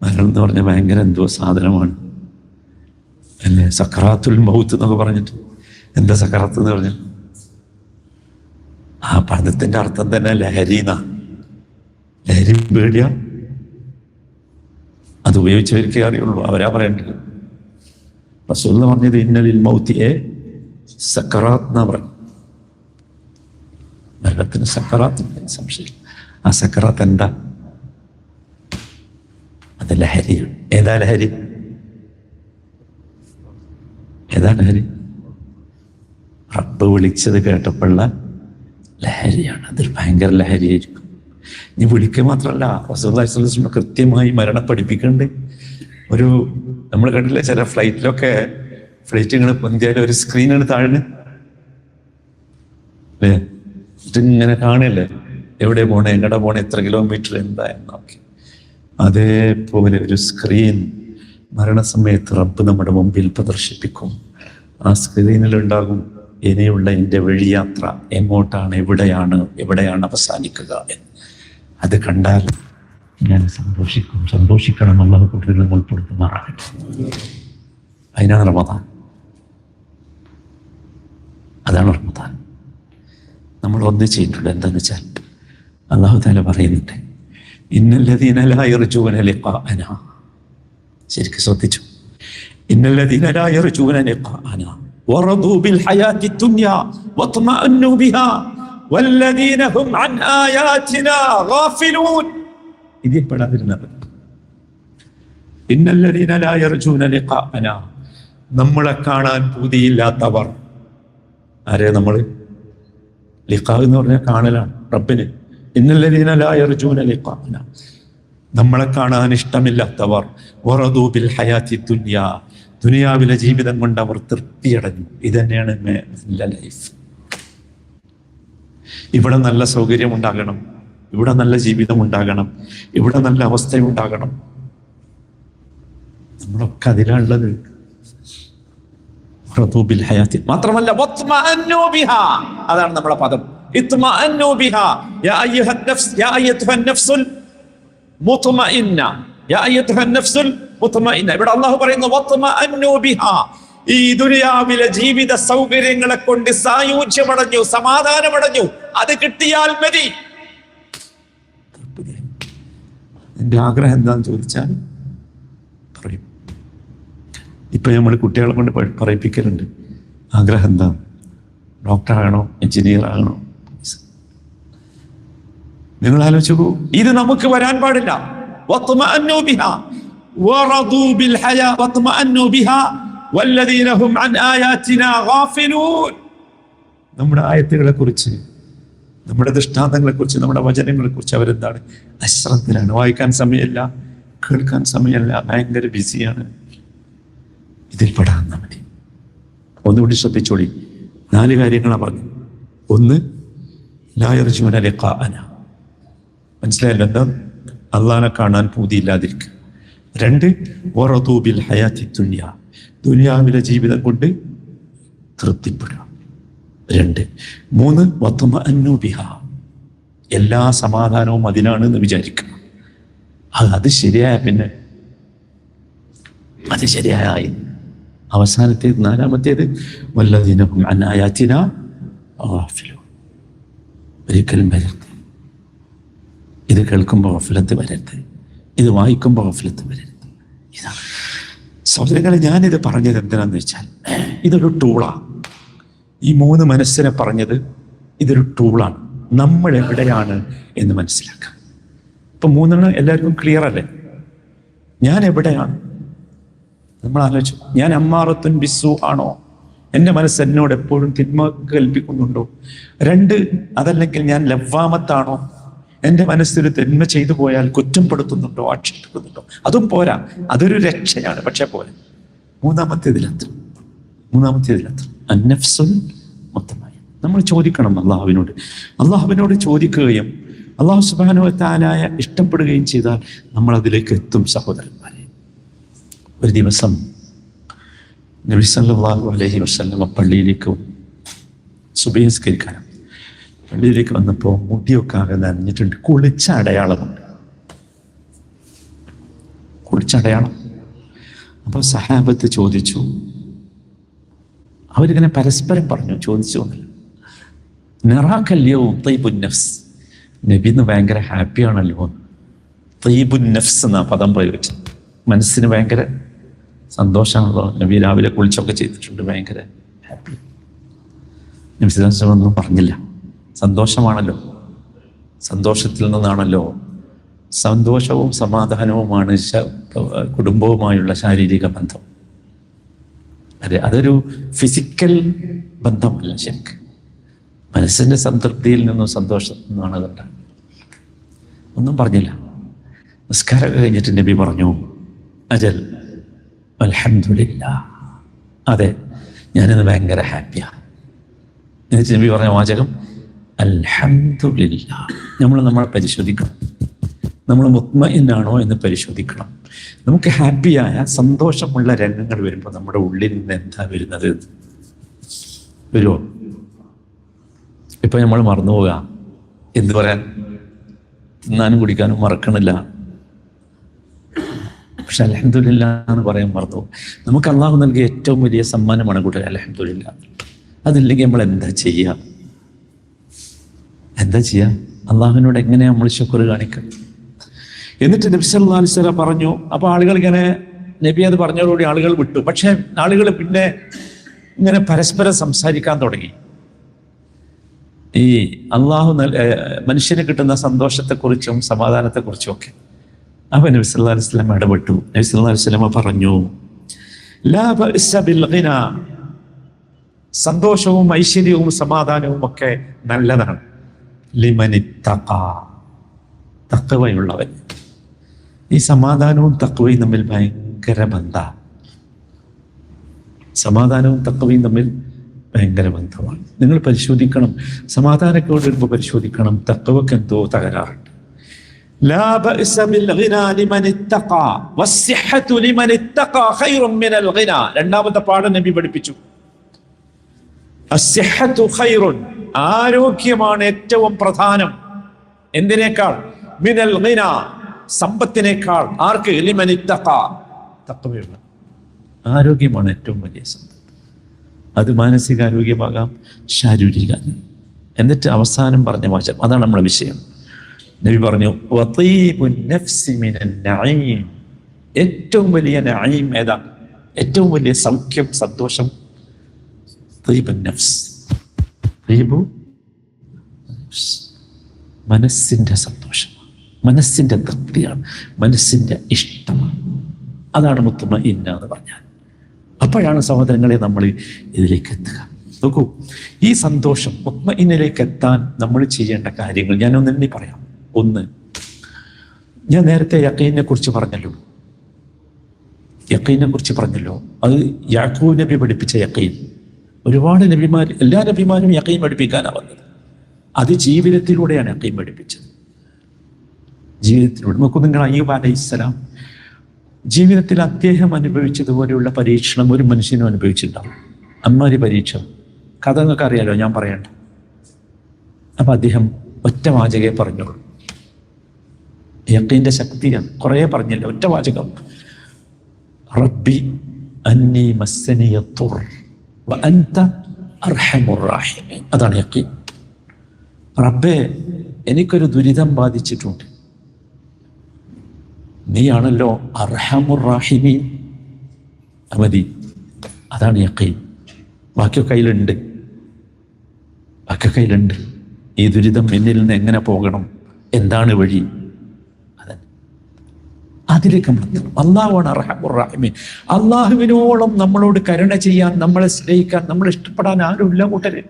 മരണം എന്ന് പറഞ്ഞ ഭയങ്കര എന്തോ സാധനമാണ് അല്ലേ? സക്കറാത്തുൽ മൗത്ത് എന്നൊക്കെ പറഞ്ഞിട്ട്. എന്താ സക്കറാത്ത് എന്ന് പറഞ്ഞ? ആ പദത്തിന്റെ അർത്ഥം തന്നെ ലഹരിന്നാ. ലഹരി പേടിയാ. അത് ഉപയോഗിച്ചവർക്കേ അറിയുള്ളൂ, അവരാ പറയേണ്ടത്. റസൂൽ പറഞ്ഞത് ഇന്നലിൽ മൗത്തിയെ സക്കറാത്ത് എന്നാ പറഞ്ഞു. മരണത്തിന് സക്കറാത്ത് സംശയം. ആ സക്കറാത്ത് എന്താ? അത് ലഹരിയാണ്. ഏതാ ലഹരി? റബ്ബ് വിളിച്ചത് കേട്ടപ്പോഴുള്ള ലഹരിയാണ്. അതൊരു ഭയങ്കര ലഹരിയായിരിക്കും. നീ വിളിക്കുക മാത്രമല്ല, റസൂലുള്ളാഹി സ്വല്ലല്ലാഹു അലൈഹി വസല്ലം കൃത്യമായി മരണം പഠിപ്പിക്കുന്നുണ്ട്. ഒരു നമ്മൾ കണ്ടില്ലേ ചില ഫ്ലൈറ്റിലൊക്കെ ഫ്ലൈറ്റ് ഇങ്ങനെ പൊന്തിയാൽ ഒരു സ്ക്രീനാണ് താഴ്ന്ന് അല്ലേ, ഇങ്ങനെ കാണല്ലേ എവിടെ പോണേ, എങ്ങടെ പോണേ, എത്ര കിലോമീറ്റർ, എന്താ എന്നൊക്കെ. അതേപോലെ ഒരു സ്ക്രീൻ മരണസമയത്ത് റബ്ബ് നമ്മുടെ മുമ്പിൽ പ്രദർശിപ്പിക്കും. ആ സ്ക്രീനിലുണ്ടാകും ഇനിയുള്ള എൻ്റെ വഴിയാത്ര എങ്ങോട്ടാണ്, എവിടെയാണ് അവസാനിക്കുക എന്ന്. അത് കണ്ടാൽ ഞാൻ സന്തോഷിക്കണം. അല്ലാഹു കുട്ടികൾ ഉൾപ്പെടുത്തുമാറാകട്ടെ. അതിനാണ് റമദാൻ. അതാണ് റമദാൻ. നമ്മൾ ഒന്നിച്ചിട്ടുണ്ട്. എന്താന്ന് വെച്ചാൽ അല്ലാഹു തആല പറയുന്നുണ്ട്, ഇന്നല്ലദീന ലാ യർജൂന ലിഖാഅനാ. ശരിക്കും ശ്രദ്ധിച്ചു. ഇന്നല്ലദീന ലാ യർജൂന ലിഖാഅനാ വറദൂ ബിൽ ഹയാത്തി ദുനിയാ വത്മഅന്നു ബിഹാ വല്ലദീന ഹും അൻ ആയാതിനാ ഗാഫിലൂൻ. ഇതിൽ പെടാതിരുന്നത് ഇന്നല്ലദീന ലാ യർജൂന ലിഖാഅനാ, നമ്മളെ കാണാൻ പൂതിയില്ലാത്തവർ. ആരെ നമ്മൾ? ലിഖാ എന്ന് പറഞ്ഞാൽ കാണലാണ് റബ്ബിന്. ഇന്നല്ലദീന ലാ യർജൂന ലിഖാഅനാ, നമ്മളെ കാണാൻ ഇഷ്ടമില്ലാത്തവർ. വറദൂ ബിൽ ഹയാത്തി ദുനിയാ, ദുനിയാവിലെ ജീവിതം കൊണ്ട് അവർ തൃപ്തിയടഞ്ഞു. ഇതന്നെയാണ് ലൈഫ്. ഇവിടെ നല്ല സൗകര്യം ഉണ്ടാകണം, ഇവിടെ നല്ല ജീവിതം ഉണ്ടാകണം, ഇവിടെ നല്ല അവസ്ഥ ഉണ്ടാകണം. നമ്മളൊക്കെ അതിലുള്ളത്. മാത്രമല്ല അതാണ് നമ്മളെ പദം. ഇവിടെ അല്ലാഹു പറയുന്നു ഈ ദുനിയാവിലെ ജീവിത സൗകര്യങ്ങളെ കൊണ്ട് സായുജ്യമടഞ്ഞു, സമാധാനമടഞ്ഞു, അത് കിട്ടിയാൽ മതി. എന്റെ ആഗ്രഹം എന്താന്ന് ചോദിച്ചാൽ പറയും. ഇപ്പൊ നമ്മൾ കുട്ടികളെ കൊണ്ട് പറയിപ്പിക്കലുണ്ട്. ആഗ്രഹം എന്താ? ഡോക്ടറാകണോ, എഞ്ചിനീയർ ആകണോ? നിങ്ങൾ ആലോചിക്കൂ, ഇത് നമുക്ക് വരാൻ പാടില്ല. നമ്മുടെ ആയത്തുകളെ കുറിച്ച്, നമ്മുടെ ദൃഷ്ടാന്തങ്ങളെ കുറിച്ച്, നമ്മുടെ വചനങ്ങളെ കുറിച്ച് അവരെന്താണ്? അശ്രദ്ധരാണ്. വായിക്കാൻ സമയമില്ല, കേൾക്കാൻ സമയമില്ല, ഭയങ്കര ബിസിയാണ്. ഇതിൽ പെടാൻ മതി. ഒന്നുകൂടി ശ്രദ്ധിച്ചോളി. 4 കാര്യങ്ങളാണ് പറഞ്ഞു. 1, ലാ യർജൂന ലിഖാഅനാ, മനസ്സിലായല്ലോ എന്താ? അള്ളാഹനെ കാണാൻ പൂതിയില്ലാതിരിക്കുക. 2, വറദൂ ബിൽ ഹയാത്തി ദുനിയാ, ദുനിയാവിലെ ജീവിതം കൊണ്ട് തൃപ്തിപ്പെടുക. 2, 3, വത്മഅന്നു ബിഹാ, എല്ലാ സമാധാനവും അതിനാണ് എന്ന് വിചാരിക്കുക. അത് ശരിയായ പിന്നെ അത് ശരിയായി. അവസാനത്തേത് 4-മത്തേത് വല്ലദീന ഹും അൻ ആയാതിനാ ഗാഫിലൂൻ. ഒരിക്കലും വരരുത്. ഇത് കേൾക്കുമ്പോൾ ഗഫലത്ത് വരരുത്, ഇത് വായിക്കുമ്പോൾ ഗഫലത്ത് വരരുത്. ഇതാണ് സഹോദരങ്ങളെ, ഞാനിത് പറഞ്ഞത് എന്തിനാന്ന് വെച്ചാൽ ഇതൊരു ടൂളാണ്. ഈ 3 മനസ്സിനെ പറഞ്ഞത് ഇതൊരു ടൂളാണ്. നമ്മൾ എവിടെയാണ് എന്ന് മനസ്സിലാക്കാം. ഇപ്പൊ 3 എല്ലാവർക്കും ക്ലിയർ അല്ലേ? ഞാൻ എവിടെയാണ്? നമ്മൾ ആലോചിച്ചു, ഞാൻ അമ്മാറത്തുൻ ബിസ്സു ആണോ? എൻ്റെ മനസ്സ് എന്നോട് എപ്പോഴും തിന്മ കൽപ്പിക്കുന്നുണ്ടോ? 2, അതല്ലെങ്കിൽ ഞാൻ ലവ്വാമത്താണോ? എൻ്റെ മനസ്സിൽ തിന്മ ചെയ്തു പോയാൽ കുറ്റപ്പെടുത്തുന്നുണ്ടോ, ആക്ഷേപിക്കുന്നുണ്ടോ? അതും പോരാ, അതൊരു രക്ഷയാണ്, പക്ഷെ പോരാ. മൂന്നാമത്തേതിലത്ര അന്നഫ്സുൽ മുത്മഇന്ന. നമ്മൾ ചോദിക്കണം അള്ളാഹുവിനോട് ചോദിക്കുകയും അള്ളാഹു സുബ്ഹാനഹു വ തആലയെ ഇഷ്ടപ്പെടുകയും ചെയ്താൽ നമ്മൾ അതിലേക്ക് എത്തും. സഹോദരന്മാരെ, ഒരു ദിവസം നബി സല്ലല്ലാഹു അലൈഹി വസല്ലം പള്ളിയിലേക്ക് സുബഹി നിസ്കരിക്കാൻ പള്ളിയിലേക്ക് വന്നപ്പോൾ മുടിയൊക്കെ ആകെ നനഞ്ഞിട്ടുണ്ട്. കുളിച്ച അടയാളമുണ്ട്. അപ്പോൾ സഹാബത്ത് ചോദിച്ചു. അവരിങ്ങനെ പരസ്പരം പറഞ്ഞു, ചോദിച്ചു ഒന്നില്ല. നറാകല്യവും തയ്യിബുൻ നഫ്സ്, നബിന്ന് ഭയങ്കര ഹാപ്പിയാണല്ലോ. തയ്യിബുൻ നഫ്സ് എന്നാ പദം പ്രയോഗിച്ചത്. മനസ്സിന് ഭയങ്കര സന്തോഷമാണല്ലോ. നബി രാവിലെ കുളിച്ചൊക്കെ ചെയ്തിട്ടുണ്ട്, ഭയങ്കര ഹാപ്പി. നബി സല്ലല്ലാഹു അലൈഹി വസല്ലം ഒന്നും പറഞ്ഞില്ല. സന്തോഷമാണല്ലോ, സന്തോഷത്തിൽ നിന്നാണല്ലോ. സന്തോഷവും സമാധാനവുമാണ് കുടുംബവുമായുള്ള ശാരീരിക ബന്ധം. അതൊരു ഫിസിക്കൽ ബന്ധമല്ല. ശരിക്ക് മനസ്സിന്റെ സംതൃപ്തിയിൽ നിന്നും സന്തോഷത്തിൽ നിന്നാണ് അതുണ്ടാകുന്നത്. ഒന്നും പറഞ്ഞില്ല. നിസ്കാരം കഴിഞ്ഞിട്ട് നബി പറഞ്ഞു, അജൽ അൽഹംദുലില്ലാ, അതെ ഞാനിന്ന് ഭയങ്കര ഹാപ്പിയാണ്. എന്നിട്ട് നബി പറഞ്ഞ വാചകം അൽഹംദുലില്ലാ. നമ്മളെ പരിശോധിക്കണം, നമ്മൾ മുത്മഇന്നാണോ എന്ന് പരിശോധിക്കണം. നമുക്ക് ഹാപ്പിയായ സന്തോഷമുള്ള രംഗങ്ങൾ വരുമ്പോൾ നമ്മുടെ ഉള്ളിൽ നിന്ന് എന്താ വരുന്നത്? വരുമോ? ഇപ്പൊ നമ്മൾ മറന്നു പോവുക, എന്ത് പറയാൻ, തിന്നാനും കുടിക്കാനും മറക്കണില്ല, പക്ഷെ അൽഹംദുലില്ലാ എന്ന് പറയാൻ മറന്നു. നമുക്ക് അള്ളാഹു നൽകിയ ഏറ്റവും വലിയ സമ്മാനമാണ് കൂട്ടർ അൽഹംദുലില്ലാ. അതില്ലെങ്കിൽ നമ്മൾ എന്താ ചെയ്യുക? അള്ളാഹുവിനോട് എങ്ങനെ നമ്മൾ ശുക്ർ കാണിക്കും? എന്നിട്ട് നബി സല്ലല്ലാഹു അലൈഹി വസല്ലം പറഞ്ഞു. അപ്പോൾ ആളുകൾ ഇങ്ങനെ, നബി അത് പറഞ്ഞതോടുകൂടി ആളുകൾ വിട്ടു. പക്ഷെ ആളുകൾ പിന്നെ ഇങ്ങനെ പരസ്പരം സംസാരിക്കാൻ തുടങ്ങി, ഈ അള്ളാഹു മനുഷ്യന് കിട്ടുന്ന സന്തോഷത്തെക്കുറിച്ചും സമാധാനത്തെക്കുറിച്ചും ഒക്കെ. അപ്പോൾ നബി സല്ലല്ലാഹു അലൈഹി വസല്ലം ഇടപെട്ടു. നബി സല്ലല്ലാഹു അലൈഹി വസല്ലം പറഞ്ഞു, ലാ ബഅസ ബിൽ ഗിനാ, സന്തോഷവും ഐശ്വര്യവും സമാധാനവും ഒക്കെ നല്ലതാണ്. ലിമനിത്തഖാ, തഖ്വയുള്ളവൻ. ഈ സമാധാനവും തഖ്വയും തമ്മിൽ ഭയങ്കര ബന്ധമാണ്. സമാധാനവും തഖ്വയും തമ്മിൽ ഭയങ്കര ബന്ധമാണ്. നിങ്ങൾ പരിശോധിക്കണം, സമാധാനത്തോട് വരുമ്പോൾ പരിശോധിക്കണം, തഖ്വക്ക് എന്തോ തകരാറുണ്ട്. ലാ ബഅസ ബിൽ ഗിനാ ലിമനിത്തഖാ വസ്സിഹ്ഹതു ലിമനിത്തഖാ ഖൈറുൻ മിനൽ ഗിനാ. രണ്ടാമത്തെ പാഠം നബി പഠിപ്പിച്ചു. അസ്സിഹ്ഹതു ഖൈറുൻ, ആരോഗ്യമാണ് ഏറ്റവും പ്രധാനം. എന്തിനേക്കാൾ? മിനൽ ഗിനാ, സമ്പത്തിനേക്കാൾ. ആർക്ക്? ലിമനിത്തഖാ, തഖ്വയുള്ള. ആരോഗ്യമാണ് ഏറ്റവും വലിയ സമ്പത്ത്. അത് മാനസികാരോഗ്യമാകാം, ശാരീരിക. എന്നിട്ട് അവസാനം പറഞ്ഞ വാചകം, അതാണ് നമ്മുടെ വിഷയം. നബി പറഞ്ഞു, വതീബുൻ നഫ്സി മിനൻ നഈം, ഏറ്റവും വലിയ നഈം ഏതാ? ഏറ്റവും വലിയ സൗഖ്യം, സന്തോഷം തയ്യിബുൻ നഫ്സ്. തയ്യിബു മനസ്സിന്റെ സന്തോഷം, മനസ്സിന്റെ തൃപ്തിയാണ്, മനസ്സിന്റെ ഇഷ്ടമാണ്. അതാണ് മുത്മഇന്ന എന്ന് പറഞ്ഞാൽ. അപ്പോഴാണ് സഹോദരങ്ങളെ നമ്മൾ ഇതിലേക്ക് എത്തുക. നോക്കൂ, ഈ സന്തോഷം മുത്മഇന്നിലേക്ക് എത്താൻ നമ്മൾ ചെയ്യേണ്ട കാര്യങ്ങൾ ഞാൻ ഒന്നെണ്ണി പറയാം. ഒന്ന്, ഞാൻ നേരത്തെ യഖീനെ കുറിച്ച് പറഞ്ഞല്ലോ. അത് യാക്കൂബ് നബി പഠിപ്പിച്ച യഖീൻ. ഒരുപാട് നബിമാർ, എല്ലാ നബിമാരും യഖീൻ പഠിപ്പിക്കാനാണ് വന്നത്. അത് ജീവിതത്തിലൂടെയാണ് യഖീൻ പഠിപ്പിച്ചത്. ജീവിതത്തിലൂടെ നോക്കൂ. നിങ്ങൾ അയ്യൂബ് അലൈഹിസ്സലാം ജീവിതത്തിൽ അദ്ദേഹം അനുഭവിച്ചതുപോലെയുള്ള പരീക്ഷണം ഒരു മനുഷ്യനും അനുഭവിച്ചിട്ടുണ്ടാവും. അമ്മാരി പരീക്ഷ കഥ നിങ്ങൾക്ക് അറിയാലോ, ഞാൻ പറയണ്ട. അപ്പൊ അദ്ദേഹം ഒറ്റ വാചകേ പറഞ്ഞോളൂ. യഖീന്റെ ശക്തിയാണ്. കുറേ പറഞ്ഞില്ല, ഒറ്റ വാചകം. റബ്ബി അന്നി മസ്സനിയ ളുർ വ അൻത അർഹമുർ റാഹിമീൻ. അതാണ് യഖീൻ. റബ്ബേ, എനിക്കൊരു ദുരിതം ബാധിച്ചിട്ടുണ്ട്, നീയാണല്ലോ അർഹമുർ റാഹിമീൻ. മതി, അതാണ് യഖീൻ. ബാക്കിയൊക്കെ കയ്യിലുണ്ട്. ഈ ദുരിതം എന്നിൽ നിന്ന് എങ്ങനെ പോകണം, എന്താണ് വഴി, അതിലേക്ക് നമ്മൾ എത്തണം. അള്ളാഹുവാണ് അർഹമുർ റാഹിമീൻ. അള്ളാഹുവിനോളം നമ്മളോട് കരുണ ചെയ്യാൻ, നമ്മളെ സ്നേഹിക്കാൻ, നമ്മളെ ഇഷ്ടപ്പെടാൻ ആരുമില്ല കൂട്ടര്.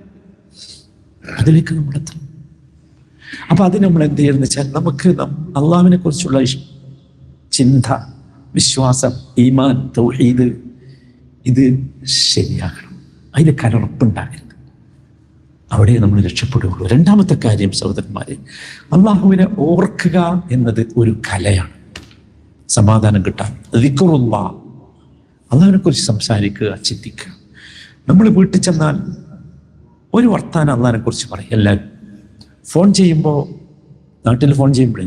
അതിലേക്ക് നമ്മൾ എത്തണം. അപ്പൊ അതിന് നമ്മൾ എന്ത് ചെയ്യുന്നത് വെച്ചാൽ, നമുക്ക് അള്ളാഹുവിനെ കുറിച്ചുള്ള ചിന്ത, വിശ്വാസം, ഈമാൻ, തൗഹീദ്, ഇത് ശരിയാകണം. അതിൽ കലർപ്പുണ്ടാകരുത്. അവിടെ നമ്മൾ രക്ഷപ്പെടുകയുള്ളൂ. രണ്ടാമത്തെ കാര്യം സഹോദരന്മാരെ, അള്ളാഹുവിനെ ഓർക്കുക എന്നത് ഒരു കലയാണ്. സമാധാനം കിട്ടാൻ ദിക്റുല്ലാഹ്, അള്ളാഹുവിനെ കുറിച്ച് സംസാരിക്കുക, ചിന്തിക്കുക. നമ്മൾ വീട്ടിൽ ചെന്നാൽ ഒരു വർത്താനം അള്ളാഹിനെ കുറിച്ച് പറയും. എല്ലാവരും ഫോൺ ചെയ്യുമ്പോൾ, നാട്ടിൽ ഫോൺ ചെയ്യുമ്പോഴേ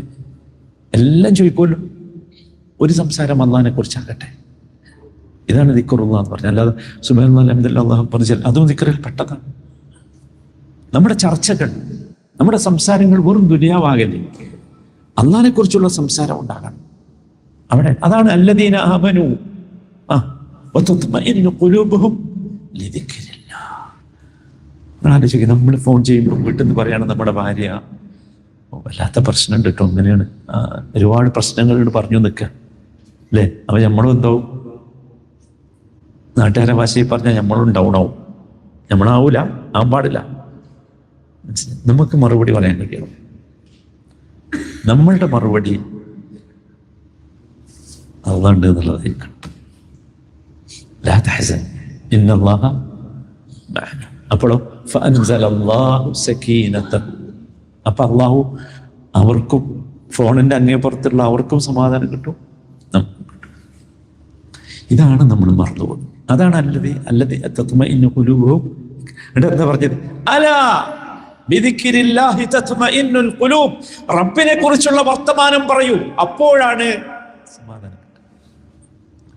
എല്ലാം ചോദിക്കുമല്ലോ, ഒരു സംസാരം അള്ളാഹിനെ കുറിച്ചാകട്ടെ. ഇതാണ് ദിക്റുല്ലാഹ് എന്ന് പറഞ്ഞാൽ. അല്ലാതെ സുബ്ഹാനല്ലാഹ് അൽഹംദുലില്ലാഹ് അല്ലാഹു പറഞ്ഞാൽ അതും ദിക്റിൽ പെട്ടതാണ്. നമ്മുടെ ചർച്ചകൾ, നമ്മുടെ സംസാരങ്ങൾ വെറും ദുനിയാവാകല്ലേ, അള്ളാഹിനെ കുറിച്ചുള്ള സംസാരം ഉണ്ടാകണം. അവിടെ അതാണ് അല്ലദീന ആമനു വതത്മഇന്നു ഖുലൂബുഹും ലിദിക്രില്ലാഹ്. ആലോചിക്കുക, നമ്മൾ ഫോൺ ചെയ്യുമ്പോൾ വീട്ടിൽ നിന്ന് പറയാണ് നമ്മുടെ ഭാര്യ വല്ലാത്ത പ്രശ്നമുണ്ട് കേട്ടോ, അങ്ങനെയാണ്, ഒരുപാട് പ്രശ്നങ്ങളോട് പറഞ്ഞു നിൽക്കുക അല്ലേ. അപ്പൊ നമ്മളും എന്താവും, നാട്ടുകാരെ ഭാഷയിൽ പറഞ്ഞാൽ നമ്മളും ഡൗൺ ആവും. നമ്മളാവൂല, ആവാൻ പാടില്ല. നമുക്ക് മറുപടി പറയാൻ കഴിയണം. നമ്മളുടെ മറുപടി അല്ലാഹ് ഉണ്ട് എന്നുള്ളതായിരിക്കണം. ലാ തഹ്സൻ ഇന്നല്ലാഹ മഅനാ. അപ്പോഴോ ഫഅൻസലല്ലാഹു സകീനതഹു. അപ്പൊ അള്ളാഹു അവർക്കും ഫോണിന്റെ അങ്ങേപ്പുറത്തുള്ള അവർക്കും സമാധാനം കിട്ടും, നമുക്കും കിട്ടും. ഇതാണ് നമ്മൾ മറന്നുപോകുന്നത്. അതാണ് അല്ലദീ തത്മഇന്നു ഖുലൂബുഹും. എന്താ പറഞ്ഞത്? അലാ ബിദിക്രില്ലാഹി തത്മഇന്നുൽ ഖുലൂബ്. റബ്ബിനെ കുറിച്ചുള്ള വർത്തമാനം പറയൂ, അപ്പോഴാണ് സമാധാനം കിട്ടുക.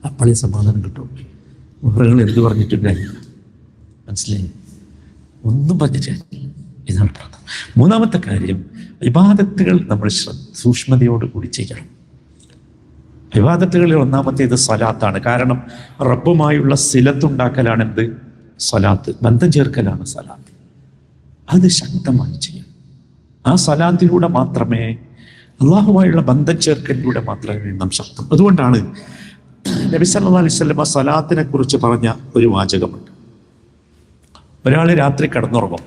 അപ്പോഴേ സമാധാനം കിട്ടും. വേറെ എന്ത് പറഞ്ഞിട്ടുണ്ടായി? മനസ്സിലായി? ഒന്നും പറഞ്ഞിട്ടില്ല. ഇതാണ് പറഞ്ഞത്. മൂന്നാമത്തെ കാര്യം, ഇബാദത്തുകൾ നമ്മൾ സൂക്ഷ്മതയോടുകൂടി ചെയ്യണം. ഇബാദത്തുകളിൽ ഒന്നാമത്തേത് സ്വലാത്താണ്. കാരണം റബ്ബുമായുള്ള സിലത്തുണ്ടാക്കലാണ് എന്ത്? സ്വലാത്ത്. ബന്ധം ചേർക്കലാണ് സ്വലാത്ത്. അത് ശക്തമായി ചെയ്യണം. ആ സ്വലാത്തിലൂടെ മാത്രമേ, അള്ളാഹുമായുള്ള ബന്ധം ചേർക്കലിലൂടെ മാത്രമേ നാം ശക്തം. അതുകൊണ്ടാണ് നബി സല്ലല്ലാഹു അലൈഹി വസല്ലം സ്വലാത്തിനെ കുറിച്ച് പറഞ്ഞ ഒരു വാചകമുണ്ട്. ഒരാൾ രാത്രി കിടന്നുറങ്ങും,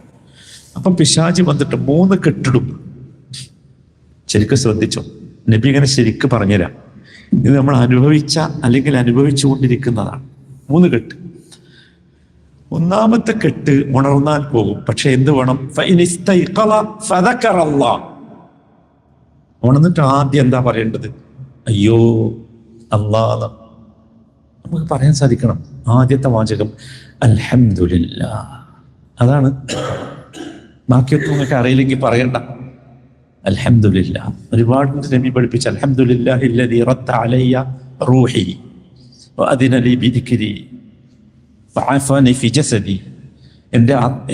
അപ്പം പിശാച് വന്നിട്ട് 3 കെട്ടിടും. ശരിക്കും ശ്രദ്ധിച്ചോ, നബി ഇങ്ങനെ ശരിക്കും പറഞ്ഞുതരാം. ഇത് നമ്മൾ അനുഭവിച്ച അല്ലെങ്കിൽ അനുഭവിച്ചുകൊണ്ടിരിക്കുന്നതാണ്. 3 കെട്ട്. ഒന്നാമത്തെ കെട്ട് ഉണർന്നാൽ പോകും, പക്ഷെ എന്ത് വേണം? ഉണർന്നിട്ട് ആദ്യം എന്താ പറയേണ്ടത്? അയ്യോ അല്ലാഹ്. നമുക്ക് പറയാൻ സാധിക്കണം. ആദ്യത്തെ വാചകം അൽഹംദുലില്ലാഹ്. അതാണ്. ബാക്കിയൊക്കെ നിങ്ങൾക്ക് അറിയില്ലെങ്കിൽ പറയണ്ട. അൽഹംദുലില്ലാഹ്. ഒരുപാട് നബി പഠിപ്പിച്ച അൽഹംദുലില്ലാഹി അല്ലദീ റദ്ദ അലയ്യ റൂഹി വഅദിന ലി ബിദിക്രി വഅഫനി ഫി ജസദി.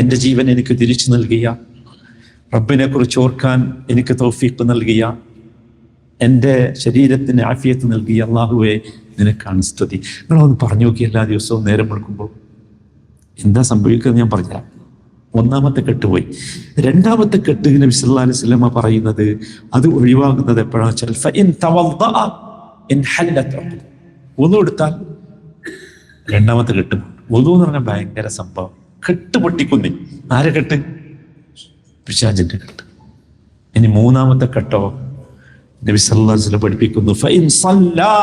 എൻ്റെ ജീവൻ എനിക്ക് തിരിച്ചു നൽകിയ, റബ്ബിനെ കുറിച്ച് ഓർക്കാൻ എനിക്ക് തൗഫീഖ് നൽകിയ, എൻ്റെ ശരീരത്തിന് ആഫിയത്ത് നൽകിയ അല്ലാഹുവേ നിനക്കാണ് സ്തുതി. നിങ്ങളൊന്ന് പറഞ്ഞു നോക്കി. എല്ലാ ദിവസവും നേരം വെളുക്കുമ്പോൾ എന്താ സംഭവിക്കുന്നത് ഞാൻ പറഞ്ഞുതരാം. ഒന്നാമത്തെ കെട്ട് പോയി. രണ്ടാമത്തെ കെട്ട് നബി സല്ലല്ലാഹു അലൈഹി വസല്ലം പറയുന്നത്, അത് ഒഴിവാകുന്നത് എപ്പോഴാണെന്ന് വെച്ചാൽ ഫഇൻ തവദ്ദഅ ഇൻ ഹല്ലത. വുളു എടുത്താൽ രണ്ടാമത്തെ കെട്ട്. വുളു എന്ന് പറഞ്ഞാൽ ഭയങ്കര സംഭവം. കെട്ട് പൊട്ടിക്കുന്നേ. ആരെ കെട്ട്? പിശാചിന്റെ കെട്ട്. ഇനി മൂന്നാമത്തെ കെട്ടോ നബി സല്ലല്ലാഹു അലൈഹി വസല്ലം പഠിപ്പിക്കുന്നു, ഫഇൻ സല്ലാ.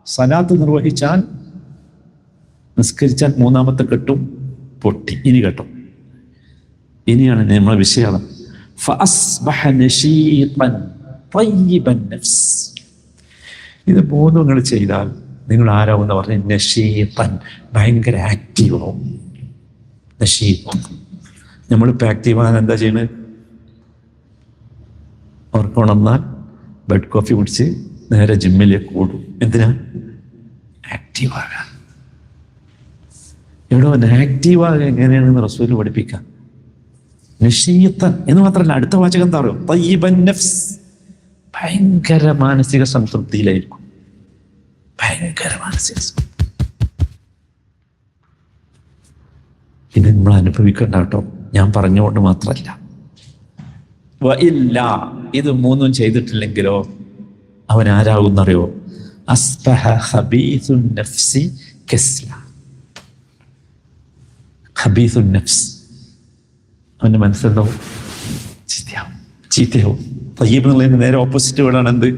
സലാത്ത് നിർവഹിച്ചാൽ, നിസ്കരിച്ചാൽ മൂന്നാമത്തെ കെട്ടും പൊട്ടി. ഇനി കേട്ടോ, ഇനിയാണ് നമ്മളെ വിഷയം. ഫഅസ്ബഹ നശീതൻ തയ്യിബൻ നഫ്സ്. ഇത് 3 നിങ്ങൾ ചെയ്താൽ നിങ്ങൾ ആരാവുന്ന പറഞ്ഞ നശീതൻ, ഭയങ്കര ആക്റ്റീവാവും. നശീതൻ. നമ്മളിപ്പോൾ ആക്റ്റീവാകാൻ എന്താ ചെയ്യുന്നത്? ഉറക്കമുണർന്നാൽ ബെഡ് കോഫി കുടിച്ച് നേരെ ജിമ്മിലേക്ക് ഓടും. എന്തിനാ? ആക്റ്റീവാകാൻ. ഇവിടെ ആക്റ്റീവാകുക എങ്ങനെയാണെന്ന് റസൂൽ പഠിപ്പിക്കാം. നശീതൻ എന്ന് മാത്രമല്ല, അടുത്ത വാചകം എന്താ പറയുക? തയ്യിബൻ നഫ്സ്. ഭയങ്കര മാനസിക സംതൃപ്തിയിലായിരിക്കും. ഭയങ്കര മാനസിക. ഇത് നമ്മൾ അനുഭവിക്കണ്ട കേട്ടോ, ഞാൻ പറഞ്ഞുകൊണ്ട് മാത്രമല്ല. ഇല്ല, ഇത് 3 ചെയ്തിട്ടില്ലെങ്കിലോ അവൻ ആരാകുന്നറിയോ? അസ്ബഹ ഖബീസുൻ നഫ്സി കസ്ല. ഖബീസുൻ നഫ്സ്. അവൻ്റെ മനസ്സെന്താവും? ചീത്തയാവും. തയ്യിബ് എന്നുള്ളതിന് നേരെ ഓപ്പോസിറ്റ് വേർഡാണ് എന്ത്?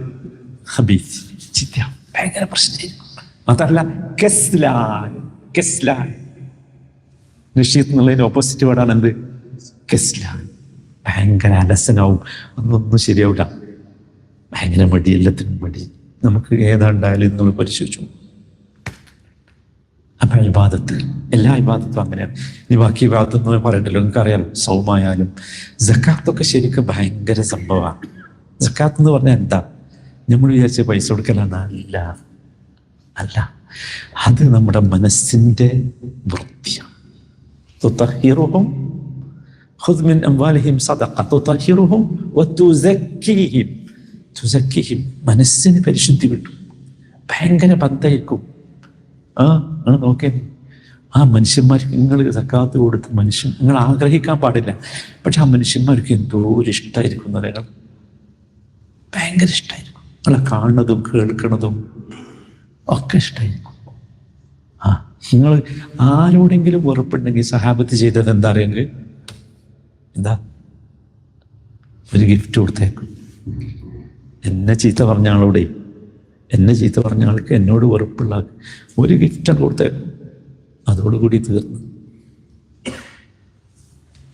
ഖബീസ്. ചീത്തയാവും. ഭയങ്കര പ്രശ്നമായിരിക്കും. മാത്രമല്ല കസ്ലാൻ. കസ്ലാൻ. നശീത്ത് എന്നുള്ളതിന് ഓപ്പോസിറ്റ് വേർഡാണ് എന്ത്? കസ്ലാൻ. ഭയങ്കര അലസനാവും. ഒന്നും ശരിയാവില്ല. ഭയങ്കര മടി, എല്ലാത്തിനും മടി. നമുക്ക് ഏതാണ്ടായാലും നമ്മൾ പരിശോധിച്ചു. അപ്പം ഇബാദത്ത്, എല്ലാ ഇബാദത്തും അങ്ങനെയാണ്. ഇനി ബാക്കി ഇബാദത്തൊന്നും പറയണ്ടല്ലോ, നിങ്ങൾക്കറിയാം. സൗമായാലും സക്കാത്തൊക്കെ ശരിക്കും ഭയങ്കര സംഭവമാണ്. സക്കാത്ത് എന്ന് പറഞ്ഞാൽ എന്താ? നമ്മൾ വിചാരിച്ച പൈസ കൊടുക്കലാണ്. അല്ല, അത് നമ്മുടെ മനസ്സിൻ്റെ വൃത്തിയാണ്. തുതഹിറുഹും ഖുദ് മിൻ അംവാലിഹിം സദഖ തുതഹിറുഹും വതുസക്കിഹിം. തുസക്കിഹിം, മനസ്സിന് പരിശുദ്ധി കിട്ടും. ഭയങ്കര ബന്ധമായിരിക്കും. നോക്കേ, ആ മനുഷ്യന്മാർക്ക് നിങ്ങൾ സക്കാത്ത് കൊടുത്ത് മനുഷ്യൻ നിങ്ങൾ ആഗ്രഹിക്കാൻ പാടില്ല, പക്ഷെ ആ മനുഷ്യന്മാർക്ക് എന്തോ ഒരു ഇഷ്ടമായിരിക്കും. നിങ്ങൾ ഭയങ്കര ഇഷ്ടമായിരിക്കും. നിങ്ങളെ കാണുന്നതും കേൾക്കുന്നതും ഒക്കെ ഇഷ്ടമായിരിക്കും. നിങ്ങൾ ആരോടെങ്കിലും വെറുപ്പുണ്ടെങ്കിൽ സഹാബത്ത് ചെയ്തത് എന്താ അറിയെങ്കിൽ? എന്താ? ഒരു ഗിഫ്റ്റ് കൊടുത്തേക്കും. എന്നെ ചീത്ത പറഞ്ഞ ആളോടെ, എന്നെ ചീത്ത പറഞ്ഞ ആൾക്ക് എന്നോട് വെറുപ്പുള്ള ഒരു ഗിഫ്റ്റാണ് കൊടുത്തേക്കും, അതോടുകൂടി തീർന്നു.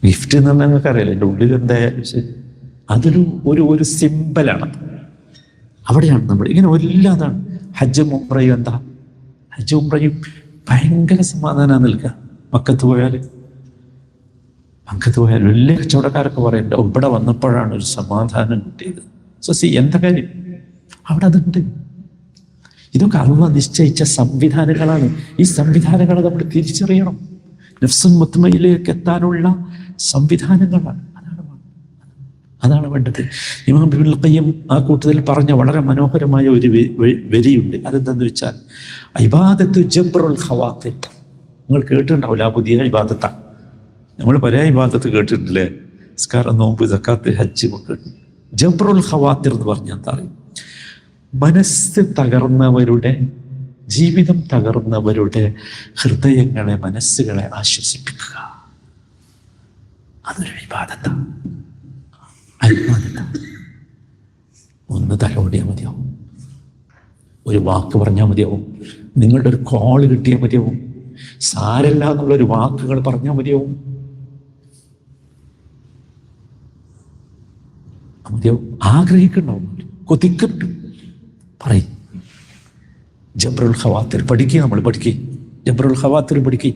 ഗിഫ്റ്റ് എന്ന് പറഞ്ഞാൽ നിങ്ങൾക്കറിയാലോ, എൻ്റെ ഉള്ളിൽ എന്തായാലും ശരി, അതൊരു ഒരു ഒരു സിമ്പലാണ്. അവിടെയാണ് നമ്മൾ ഇങ്ങനെ എല്ലാതാണ്. ഹജ്ജും ഉംറയും എന്താ? ഹജ്ജും ഉംറയും ഭയങ്കര സമാധാനം നിൽക്കുക. മക്കത്ത് പോയാൽ വലിയ കച്ചവടക്കാരൊക്കെ പറയണ്ട, ഇവിടെ വന്നപ്പോഴാണ് ഒരു സമാധാനം കിട്ടിയത്. എന്താ കാര്യം? അവിടെ അതുണ്ട്. ഇതൊക്കെ അള്ളാഹ് നിശ്ചയിച്ച സംവിധാനങ്ങളാണ്. ഈ സംവിധാനങ്ങളെ നമ്മൾ തിരിച്ചറിയണം. നഫ്സുൽ മുത്മയിലേക്ക് എത്താനുള്ള സംവിധാനങ്ങളാണ്. അതാണ് വേണ്ടത്. ഇമാം ഇബ്നുൽ ഖയ്യിം ആ കൂട്ടത്തിൽ പറഞ്ഞ വളരെ മനോഹരമായ ഒരു വരിയുണ്ട്. അതെന്താന്ന് വെച്ചാൽ, ഇബാദത്തു ജബ്റുൽ ഖവാത്തിർ. നിങ്ങൾ കേട്ടിട്ടുണ്ടാവില്ല, പുതിയ ഇബാദത്താണ്. നമ്മൾ പല ഇബാദത്ത് കേട്ടിട്ടില്ലേ? നിസ്കാരം, നോമ്പ്, സക്കാത്ത്, ഹജ്ജ് ഒക്കെ. ജബ്റുൽ ഖവാത്തിർ എന്ന് പറഞ്ഞാൽ എന്താ അറിയും? മനസ്സ് തകർന്നവരുടെ, ജീവിതം തകർന്നവരുടെ ഹൃദയങ്ങളെ, മനസ്സുകളെ ആശ്വസിപ്പിക്കുക. അതൊരു ഇബാദത്താണ്. ഒന്ന് തലോടിയാൽ മതിയാവും, ഒരു വാക്ക് പറഞ്ഞാൽ മതിയാവും, നിങ്ങളുടെ ഒരു കോള് കിട്ടിയാൽ മതിയാവും, സാരല്ല എന്നുള്ളൊരു വാക്കുകൾ പറഞ്ഞാൽ മതിയാവും. ആഗ്രഹിക്കുന്നുണ്ടാവും, കൊതിക്കുന്നുണ്ട്, പറയും. ജബ്റുൽ ഖവാത്തിർ പഠിക്കുക, നമ്മൾ പഠിക്കുക. ജബ്റുൽ ഖവാത്തിർ പഠിക്കുക.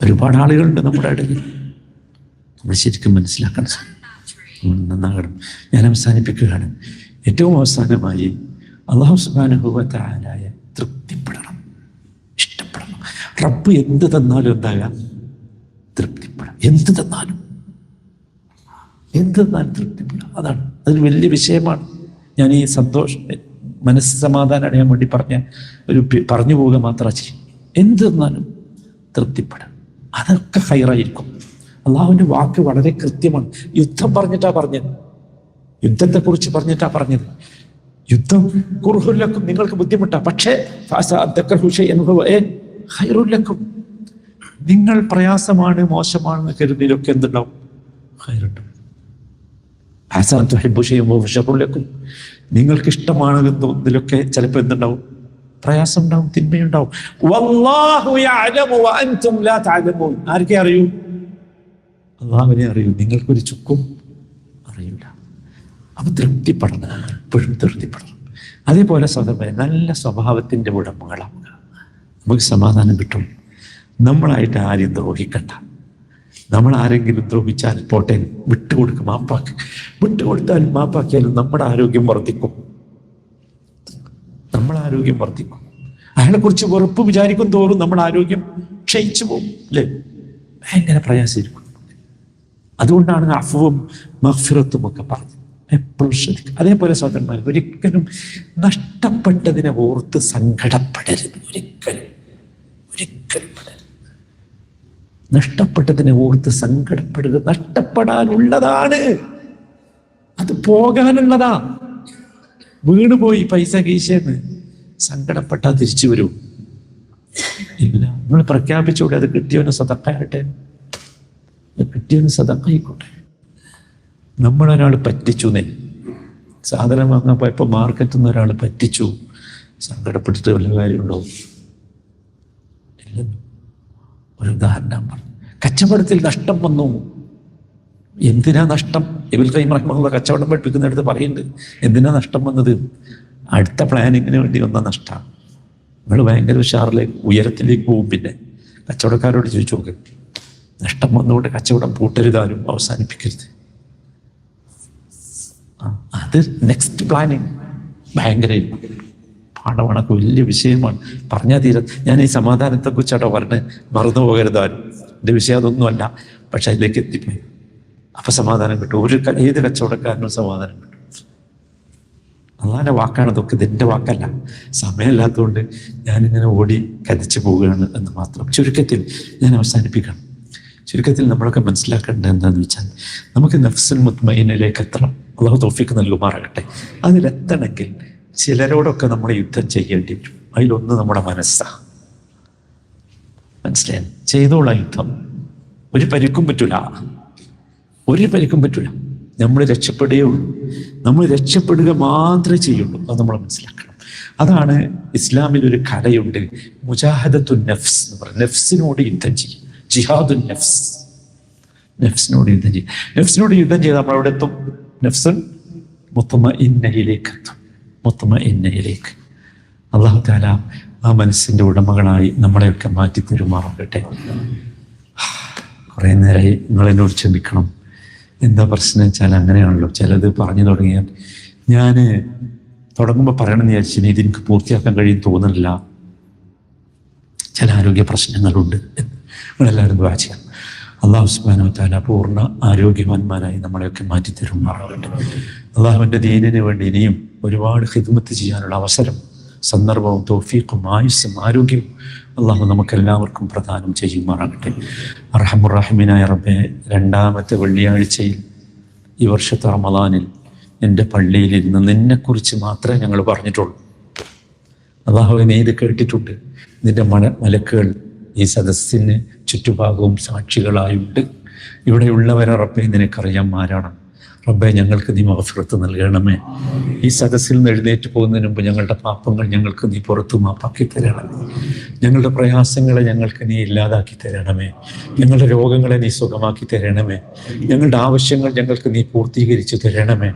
ഒരുപാട് ആളുകളുണ്ട് നമ്മുടെ ഇടയിൽ. നമ്മൾ ശരിക്കും മനസ്സിലാക്കണം, നന്നാകണം. ഞാൻ അവസാനിപ്പിക്കുകയാണ്. ഏറ്റവും അവസാനമായി അല്ലാഹു സുബ്ഹാനഹു വ തആലയെ തൃപ്തിപ്പെടണം, ഇഷ്ടപ്പെടണം. റബ്ബ് എന്ത് തന്നാലും എന്താകാം? തൃപ്തിപ്പെടാം. എന്ത് തന്നാലും തൃപ്തിപ്പെടാം. അതാണ്, അതൊരു വലിയ വിഷയമാണ്. ഞാൻ ഈ മനസ്സ് സമാധാനം അടയാൻ വേണ്ടി പറഞ്ഞു പോവുക മാത്രം ചെയ്യും. എന്ത് തന്നാലും തൃപ്തിപ്പെടാം. അതൊക്കെ ഹൈറായിരിക്കും. അള്ളാഹുവിൻ്റെ വാക്ക് വളരെ കൃത്യമാണ്. യുദ്ധം പറഞ്ഞിട്ടാ പറഞ്ഞത്, യുദ്ധത്തെക്കുറിച്ച് പറഞ്ഞിട്ടാ പറഞ്ഞത്. യുദ്ധം കുർഹുല്ലക്കും, നിങ്ങൾക്ക് ബുദ്ധിമുട്ടാ, പക്ഷേ നിങ്ങൾ പ്രയാസമാണ്, മോശമാണെന്ന് കരുതിയിലൊക്കെ എന്തുണ്ടാവും? ഹൈറുണ്ടാവും. നിങ്ങൾക്ക് ഇഷ്ടമാണെന്നതിലൊക്കെ ചിലപ്പോൾ എന്തുണ്ടാവും? പ്രയാസം ഉണ്ടാവും, തിന്മയുണ്ടാവും. ആർക്കേ അറിയൂ? അള്ളാഹുവിനെ അറിയൂ, നിങ്ങൾക്കൊരു ചുക്കും അറിയില്ല. അപ്പൊ തൃപ്തിപ്പെടണം, എപ്പോഴും തൃപ്തിപ്പെടണം. അതേപോലെ സ്വതന്ത്രം നല്ല സ്വഭാവത്തിൻ്റെ ഉടമകളാവുക. നമുക്ക് സമാധാനം കിട്ടും. നമ്മളായിട്ട് ആരും ദ്രോഹിക്കണ്ട. നമ്മൾ ആരെങ്കിലും ദ്രോഹിച്ചാൽ പോട്ടെ, വിട്ടുകൊടുക്കും, വിട്ടുകൊടുത്താൽ മാപ്പാക്കിയാലും നമ്മുടെ ആരോഗ്യം വർദ്ധിക്കും. അയാളെക്കുറിച്ച് വെറുപ്പ് വിചാരിക്കും തോറും നമ്മുടെ ആരോഗ്യം ക്ഷയിച്ചു പോകും, അല്ലേ? ഭയങ്കര പ്രയാസമായിരിക്കും. അതുകൊണ്ടാണ് അഫ്വും മഗ്ഫിറത്തും ഒക്കെ പറഞ്ഞത്. എപ്പോഴും ശ്രദ്ധിക്കുക. അതേപോലെ സഹോദരന്മാർ, ഒരിക്കലും നഷ്ടപ്പെട്ടതിനെ ഓർത്ത് സങ്കടപ്പെടരുത്. ഒരിക്കലും നഷ്ടപ്പെട്ടതിനെ ഓർത്ത് സങ്കടപ്പെടരുത്. നഷ്ടപ്പെടാനുള്ളതാണ്, അത് പോകാനുള്ളതാ. വീണുപോയി പൈസ കീശേന്ന് സങ്കടപ്പെട്ടാൽ തിരിച്ചു വരൂ? ഇല്ല. നമ്മൾ പ്രഖ്യാപിച്ചൂടെ, അത് കിട്ടിയവന് സദഖയാട്ടെ, കിട്ടിയവന് സദഖയായിക്കോട്ടെ. നമ്മളൊരാൾ പറ്റിച്ചു, സാധനം വാങ്ങാൻ പോയപ്പോൾ മാർക്കറ്റിൽ നിന്ന് ഒരാൾ പറ്റിച്ചു, സങ്കടപ്പെട്ടിട്ട് വല്ല കാര്യമുണ്ടോ? ഇല്ലല്ലോ. ഒരു ഉദാഹരണം പറഞ്ഞു. കച്ചവടത്തിൽ നഷ്ടം വന്നു. എന്തിനാ നഷ്ടം? ഇബ്നുൽ ഖയ്യിം റഹിമഹുല്ലാഹ് കച്ചവടം പഠിപ്പിക്കുന്നിടത്ത് പറയുന്നുണ്ട്, എന്തിനാ നഷ്ടം വന്നത്? അടുത്ത പ്ലാനിങ്ങിന് വേണ്ടി വന്ന നഷ്ടമാണ്. നിങ്ങൾ ഭയങ്കര ഉഷാറിലേക്ക് ഉയരത്തിലേക്ക് പോകും. പിന്നെ കച്ചവടക്കാരോട് ചോദിച്ചു നോക്ക്, നഷ്ടം വന്നുകൊണ്ട് കച്ചവടം പൂട്ടരുതാനും അവസാനിപ്പിക്കരുത്. അത് നെക്സ്റ്റ് പ്ലാനിങ് ഭയങ്കര പാഠമാണൊക്കെ, വലിയ വിഷയമാണ്. പറഞ്ഞാൽ തീരെ. ഞാൻ ഈ സമാധാനത്തെക്കുറിച്ചാട്ടോ പറഞ്ഞ് മറന്നു പോകരുതാനും. എൻ്റെ വിഷയം അതൊന്നുമല്ല, പക്ഷെ അതിലേക്ക് എത്തിപ്പോയി. അപ്പം സമാധാനം കിട്ടും. ഏത് കച്ചവടക്കാരനും സമാധാനം കിട്ടും. അള്ളാൻ്റെ വാക്കാണ് ഇതൊക്കെ, ഇതെൻ്റെ വാക്കല്ല. സമയമില്ലാത്തതുകൊണ്ട് ഞാനിങ്ങനെ ഓടി കതിച്ചു പോവുകയാണ് എന്ന് മാത്രം. ചുരുക്കത്തിൽ ഞാൻ അവസാനിപ്പിക്കണം. ചുരുക്കത്തിൽ നമ്മളൊക്കെ മനസ്സിലാക്കേണ്ടത് എന്താണെന്ന് വെച്ചാൽ, നമുക്ക് നഫ്സുൽ മുത്മയിനിലേക്ക് എത്തണം. അള്ളാഹു തൗഫീഖ് നൽകുമാറാകട്ടെ. അതിലെത്തണമെങ്കിൽ ചിലരോടൊക്കെ നമ്മൾ യുദ്ധം ചെയ്യേണ്ടി വരും. അതിലൊന്ന് നമ്മുടെ മനസ്സാണ്. മനസ്സിലായി? ചെയ്തോളാം യുദ്ധം. ഒരു പരിക്കും പറ്റൂല. നമ്മൾ രക്ഷപ്പെടുകയുള്ളൂ. നമ്മൾ രക്ഷപ്പെടുക മാത്രമേ ചെയ്യുള്ളൂ. അത് നമ്മൾ മനസ്സിലാക്കണം. അതാണ് ഇസ്ലാമിലൊരു കലയുണ്ട്, മുജാഹദത്തുൻ നഫ്സ് എന്ന് പറയുന്നത്. നഫ്സിനോട് യുദ്ധം ചെയ്യും, ജിഹാദുൻ നഫ്സ്. നഫ്സിനോട് യുദ്ധം ചെയ്യും. നഫ്സിനോട് യുദ്ധം ചെയ്ത് നമ്മൾ അവിടെ എത്തും. നഫ്സുൻ മുത്മഇന്നയിലേക്ക് എത്തും. മുത്മഇന്നയിലേക്ക്. അല്ലാഹു തആല ആ മനസ്സിൻ്റെ ഉടമകളായി നമ്മളെയൊക്കെ മാറ്റി തരുമാറാകട്ടെ. കുറേ നേരമായി നിങ്ങളെന്നോട് ക്ഷമിക്കണം. എന്താ പ്രശ്നം വെച്ചാൽ അങ്ങനെയാണല്ലോ, ചിലത് പറഞ്ഞു തുടങ്ങിയാൽ ഞാൻ തുടങ്ങുമ്പോൾ പറയണമെന്ന് വിചാരിച്ചു, ഇതെനിക്ക് പൂർത്തിയാക്കാൻ കഴിയും തോന്നുന്നില്ല, ചില ആരോഗ്യ പ്രശ്നങ്ങളുണ്ട്. നിങ്ങളെല്ലാവരും ദുആ ചെയ്യാം. അല്ലാഹു സുബ്ഹാനഹു വ തആല പൂർണ്ണ ആരോഗ്യവാന്മാരായി നമ്മളെയൊക്കെ മാറ്റി തരുമാറാകട്ടെ. അള്ളാഹുവിൻ്റെ ദീനിന് വേണ്ടി ഇനിയും ഒരുപാട് ഖിദ്മത്ത് ചെയ്യാനുള്ള അവസരം, സന്ദർഭവും തൗഫീഖും ആയുസ്സും ആരോഗ്യവും അള്ളാഹു നമുക്കെല്ലാവർക്കും പ്രദാനം ചെയ്യുമാറാകട്ടെ. അർഹമുർ റഹീമായ റബ്ബേ, രണ്ടാമത്തെ വെള്ളിയാഴ്ചയിൽ ഈ വർഷത്തെ റമളാനിൽ എൻ്റെ പള്ളിയിലിരുന്ന് നിന്നെക്കുറിച്ച് മാത്രമേ ഞങ്ങൾ പറഞ്ഞിട്ടുള്ളൂ. അള്ളാഹുവേ, നീ ഇത് കേട്ടിട്ടുണ്ട്. നിന്റെ മലക്കുകൾ ഈ സദസ്സിന് ചുറ്റുഭാഗവും സാക്ഷികളായുണ്ട്. ഇവിടെയുള്ളവരെ റബ്ബേ നിനക്കറിയാം ആരാണ്. റബ്ബേ, ഞങ്ങൾക്ക് നീ മഗ്ഫിറത്ത് നൽകണമേ. ഈ സദസ്സിൽ നിന്ന് എഴുന്നേറ്റ് പോകുന്നതിന് മുമ്പ് ഞങ്ങളുടെ പാപങ്ങൾ ഞങ്ങൾക്ക് നീ പുറത്തു മാപ്പാക്കി തരണമേ. ഞങ്ങളുടെ പ്രയാസങ്ങളെ ഞങ്ങൾക്ക് നീ ഇല്ലാതാക്കി തരണമേ. ഞങ്ങളുടെ രോഗങ്ങളെ നീ സുഖമാക്കി തരണമേ. ഞങ്ങളുടെ ആവശ്യങ്ങൾ ഞങ്ങൾക്ക് നീ പൂർത്തീകരിച്ചു തരണമേ.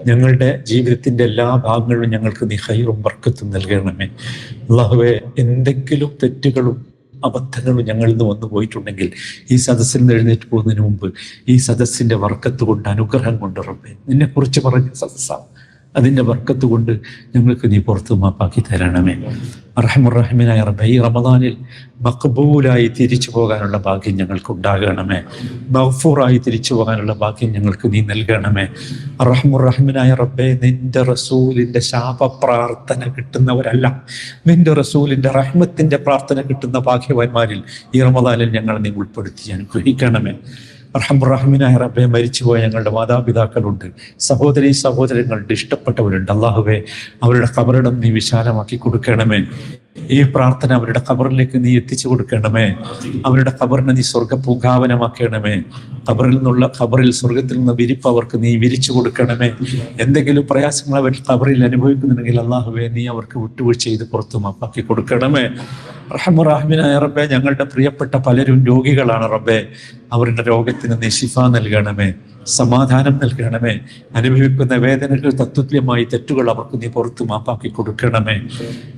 ഞങ്ങളുടെ ജീവിതത്തിൻ്റെ എല്ലാ ഭാഗങ്ങളിലും ഞങ്ങൾക്ക് നീ ഖൈറും ബർക്കത്തും നൽകണമേ. അല്ലാഹുവേ, എന്തെങ്കിലും തെറ്റുകളും അബദ്ധങ്ങളും ഞങ്ങളിൽ നിന്ന് വന്നു പോയിട്ടുണ്ടെങ്കിൽ ഈ സദസ്സിൽ നിന്ന് എഴുന്നേറ്റ് പോകുന്നതിന് മുമ്പ് ഈ സദസ്സിൻ്റെ ബർക്കത്ത് കൊണ്ട്, അനുഗ്രഹം കൊണ്ട് റബ്ബേ, നിന്നെക്കുറിച്ച് പറഞ്ഞ സദസ്സാണ്, അതിൻ്റെ ബർക്കത്ത് കൊണ്ട് ഞങ്ങൾക്ക് നീ പുറത്ത് മാപ്പാക്കി തരണമേ. അർഹമുർ റഹീമായ റബ്ബേ, ഈ റമളാനിൽ മഖ്ബൂലായി തിരിച്ചു പോകാനുള്ള ഭാഗ്യം ഞങ്ങൾക്ക് ഉണ്ടാകണമേ. മഗ്ഫൂറായി തിരിച്ചു പോകാനുള്ള ഭാഗ്യം ഞങ്ങൾക്ക് നീ നൽകണമേ. അർഹമുർ റഹീമായ റബ്ബേ, നിന്റെ റസൂലിൻ്റെ ശാപ പ്രാർത്ഥന കിട്ടുന്നവരല്ല, നിന്റെ റസൂലിൻ്റെ റഹ്മത്തിൻ്റെ പ്രാർത്ഥന കിട്ടുന്ന ഭാഗ്യവാന്മാരിൽ ഈ റമളാനിൽ ഞങ്ങൾ നീ ഉൾപ്പെടുത്തി അനുഗ്രഹിക്കണമേ. അർഹമുർ റഹീമായ റബ്ബേ, മരിച്ചുപോയ ഞങ്ങളുടെ മാതാപിതാക്കളുണ്ട്, സഹോദരീ സഹോദരങ്ങളുടെ ഇഷ്ടപ്പെട്ടവരുണ്ട്. അല്ലാഹുവേ, അവരുടെ ഖബറിടം നീ വിശാലമാക്കി കൊടുക്കണമേ. ഈ പ്രാർത്ഥന അവരുടെ ഖബറിലേക്ക് നീ എത്തിച്ചു കൊടുക്കണമേ. അവരുടെ ഖബറിനെ നീ സ്വർഗ്ഗ പൂങ്കാവനമാക്കണമേ. ഖബറിൽ സ്വർഗത്തിൽ നിന്ന് വിരിപ്പ് അവർക്ക് നീ വിരിച്ചു കൊടുക്കണമേ. എന്തെങ്കിലും പ്രയാസങ്ങൾ അവർ ഖബറിൽ അനുഭവിക്കുന്നുണ്ടെങ്കിൽ അല്ലാഹുവേ, നീ അവർക്ക് വിട്ടുവീഴ്ച ചെയ്ത് പുറത്തു മാപ്പാക്കി കൊടുക്കണമേ. റഹ്മാൻ റഹീമായ റബ്ബേ, ഞങ്ങളുടെ പ്രിയപ്പെട്ട പലരും രോഗികളാണ് റബ്ബേ. അവരുടെ രോഗത്തിന് നീ ശിഫ നൽകണമേ, സമാധാനം നൽകണമേ. അനുഭവിക്കുന്ന വേദനകൾ തത്തുല്യമായി തെറ്റുകൾ അവർക്ക് നീ പുറത്ത് മാപ്പാക്കി കൊടുക്കണമേ.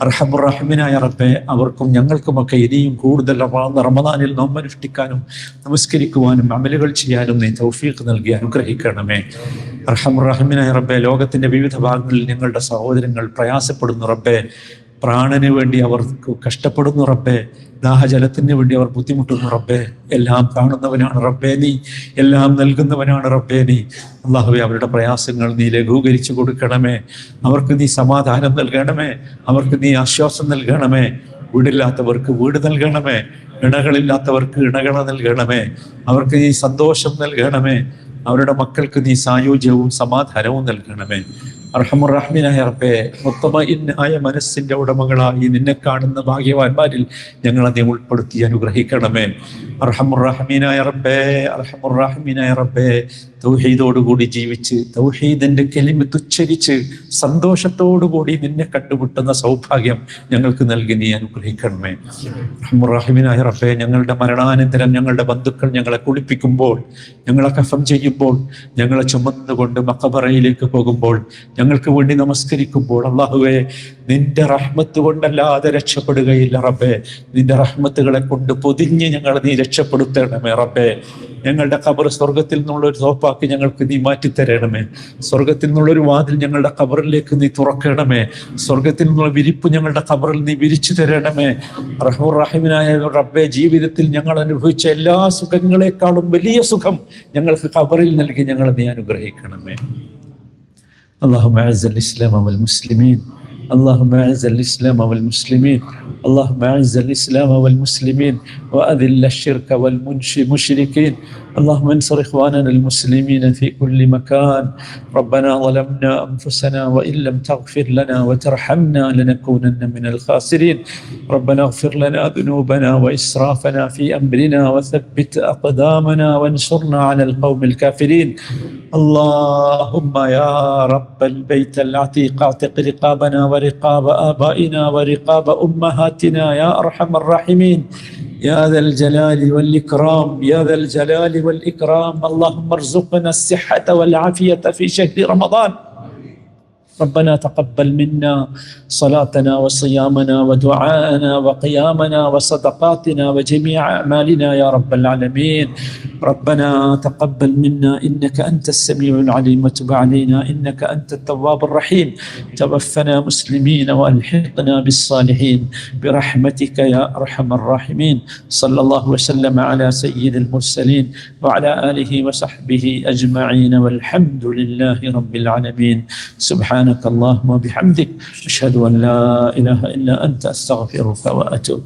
അർഹമുർ റഹീമായ റബ്ബേ, അവർക്കും ഞങ്ങൾക്കുമൊക്കെ ഇനിയും കൂടുതൽ റമളാനിൽ നോമ്പനുഷ്ഠിക്കാനും നമസ്കരിക്കുവാനും അമലുകൾ ചെയ്യാനും നീ തൗഫീഖ് നൽകി അനുഗ്രഹിക്കണമേ. അർഹമുർ റഹീമായ റബ്ബേ, ലോകത്തിന്റെ വിവിധ ഭാഗങ്ങളിൽ ഞങ്ങളുടെ സഹോദരങ്ങൾ പ്രയാസപ്പെടുന്നു റബ്ബേ. പ്രാണന് വേണ്ടി അവർ കഷ്ടപ്പെടുന്നു റബ്ബേ. ദാഹജലത്തിന് വേണ്ടി അവർ ബുദ്ധിമുട്ടുന്നു റബ്ബേ. എല്ലാം കാണുന്നവനാണ് റബ്ബേ നീ, എല്ലാം നൽകുന്നവനാണ് റബ്ബേ നീ. അല്ലാഹുവേ, അവരുടെ പ്രയാസങ്ങൾ നീ ലഘൂകരിച്ചു കൊടുക്കണമേ. അവർക്ക് നീ സമാധാനം നൽകണമേ. അവർക്ക് നീ ആശ്വാസം നൽകണമേ. വീടില്ലാത്തവർക്ക് വീട് നൽകണമേ. ഇണകളില്ലാത്തവർക്ക് ഇണകള നൽകണമേ. അവർക്ക് നീ സന്തോഷം നൽകണമേ. അവരുടെ മക്കൾക്ക് നീ സായുജ്യവും സമാധാനവും നൽകണമേ. അർഹമുർ റഹീമായ റബ്ബേ, മുത്മഇന്നായ മനസ്സിന്റെ ഉടമകളായി നിന്നെ കാണുന്ന ഭാഗ്യവാന്മാരിൽ ഞങ്ങളെ നീ ഉൾപ്പെടുത്തി അനുഗ്രഹിക്കണമേ. അർഹമുർ റഹീമായ റബ്ബേ, അർഹമുർ റഹീമായ റബ്ബേ, തൗഹീദോടുകൂടി ജീവിച്ച് തൗഹീദിന്റെ കലിമത്ത് ഉച്ചരിച്ച് സന്തോഷത്തോടുകൂടി നിന്നെ കണ്ടുമുട്ടുന്ന സൗഭാഗ്യം ഞങ്ങൾക്ക് നൽകി നീ അനുഗ്രഹിക്കണമേ. അർഹമുർ റഹീമായ റബ്ബേ, ഞങ്ങളുടെ മരണാനന്തരം ഞങ്ങളുടെ ബന്ധുക്കൾ ഞങ്ങളെ കുളിപ്പിക്കുമ്പോൾ, ഞങ്ങളെ കഫൻ ചെയ്യുമ്പോൾ, ഞങ്ങളെ ചുമന്നുകൊണ്ട് മഖബറയിലേക്ക് പോകുമ്പോൾ, ഞങ്ങൾക്ക് വേണ്ടി നമസ്കരിക്കുമ്പോൾ, അല്ലാഹുവേ, നിന്റെ റഹ്മത്ത് കൊണ്ടല്ലാതെ രക്ഷപ്പെടുകയില്ല റബ്ബേ. നിന്റെ റഹ്മത്തുകളെ കൊണ്ട് പൊതിഞ്ഞ് ഞങ്ങളെ നീ രക്ഷപ്പെടുത്തണമേ റബ്ബേ. ഞങ്ങളുടെ ഖബർ സ്വർഗത്തിൽ നിന്നുള്ളൊരു തോപ്പാക്കി ഞങ്ങൾക്ക് നീ മാറ്റിത്തരണമേ. സ്വർഗത്തിൽ നിന്നുള്ളൊരു വാതിൽ ഞങ്ങളുടെ ഖബറിലേക്ക് നീ തുറക്കണമേ. സ്വർഗത്തിൽ നിന്നുള്ള വിരിപ്പ് ഞങ്ങളുടെ ഖബറിൽ നീ വിരിച്ചു തരണമേ. റഹ്മാൻ റഹീമായ റബ്ബേ, ജീവിതത്തിൽ ഞങ്ങൾ അനുഭവിച്ച എല്ലാ സുഖങ്ങളെക്കാളും വലിയ സുഖം ഞങ്ങൾക്ക് ഖബറിൽ നൽകി ഞങ്ങളെ നീ അനുഗ്രഹിക്കണമേ. اللهم اعز الاسلام والمسلمين، اللهم اعز الاسلام والمسلمين، اللهم اعز الاسلام والمسلمين واذل الشرك والمشركين اللهم انصر إخواننا المسلمين في كل مكان. ربنا ظلمنا أنفسنا وإن لم تغفر لنا وترحمنا لنكونن من الخاسرين. ربنا اغفر لنا ذنوبنا وإسرافنا في أمرنا وثبت أقدامنا وانصرنا على القوم الكافرين. اللهم يا رب البيت العتيق اعتق رقابنا ورقاب آبائنا ورقاب أمهاتنا يا أرحم الراحمين يا ذا الجلال والإكرام، يا ذا الجلال والإكرام. اللهم ارزقنا الصحة والعافية في شهر رمضان. ربنا تقبل منا صلاتنا وصيامنا ودعاءنا وقيامنا وصدقاتنا وجميع أعمالنا يا رب العالمين. ربنا تقبل منا إنك أنت السميع العليم وتب علينا إنك أنت التواب الرحيم. توفنا مسلمين وألحقنا بالصالحين برحمتك يا أرحم الراحمين. صلى الله وسلم على سيد المرسلين وعلى آله وصحبه أجمعين والحمد لله رب العالمين. سبحانك اللهم وبحمدك أشهد أن لا إله إلا أنت أستغفرك وأتوب.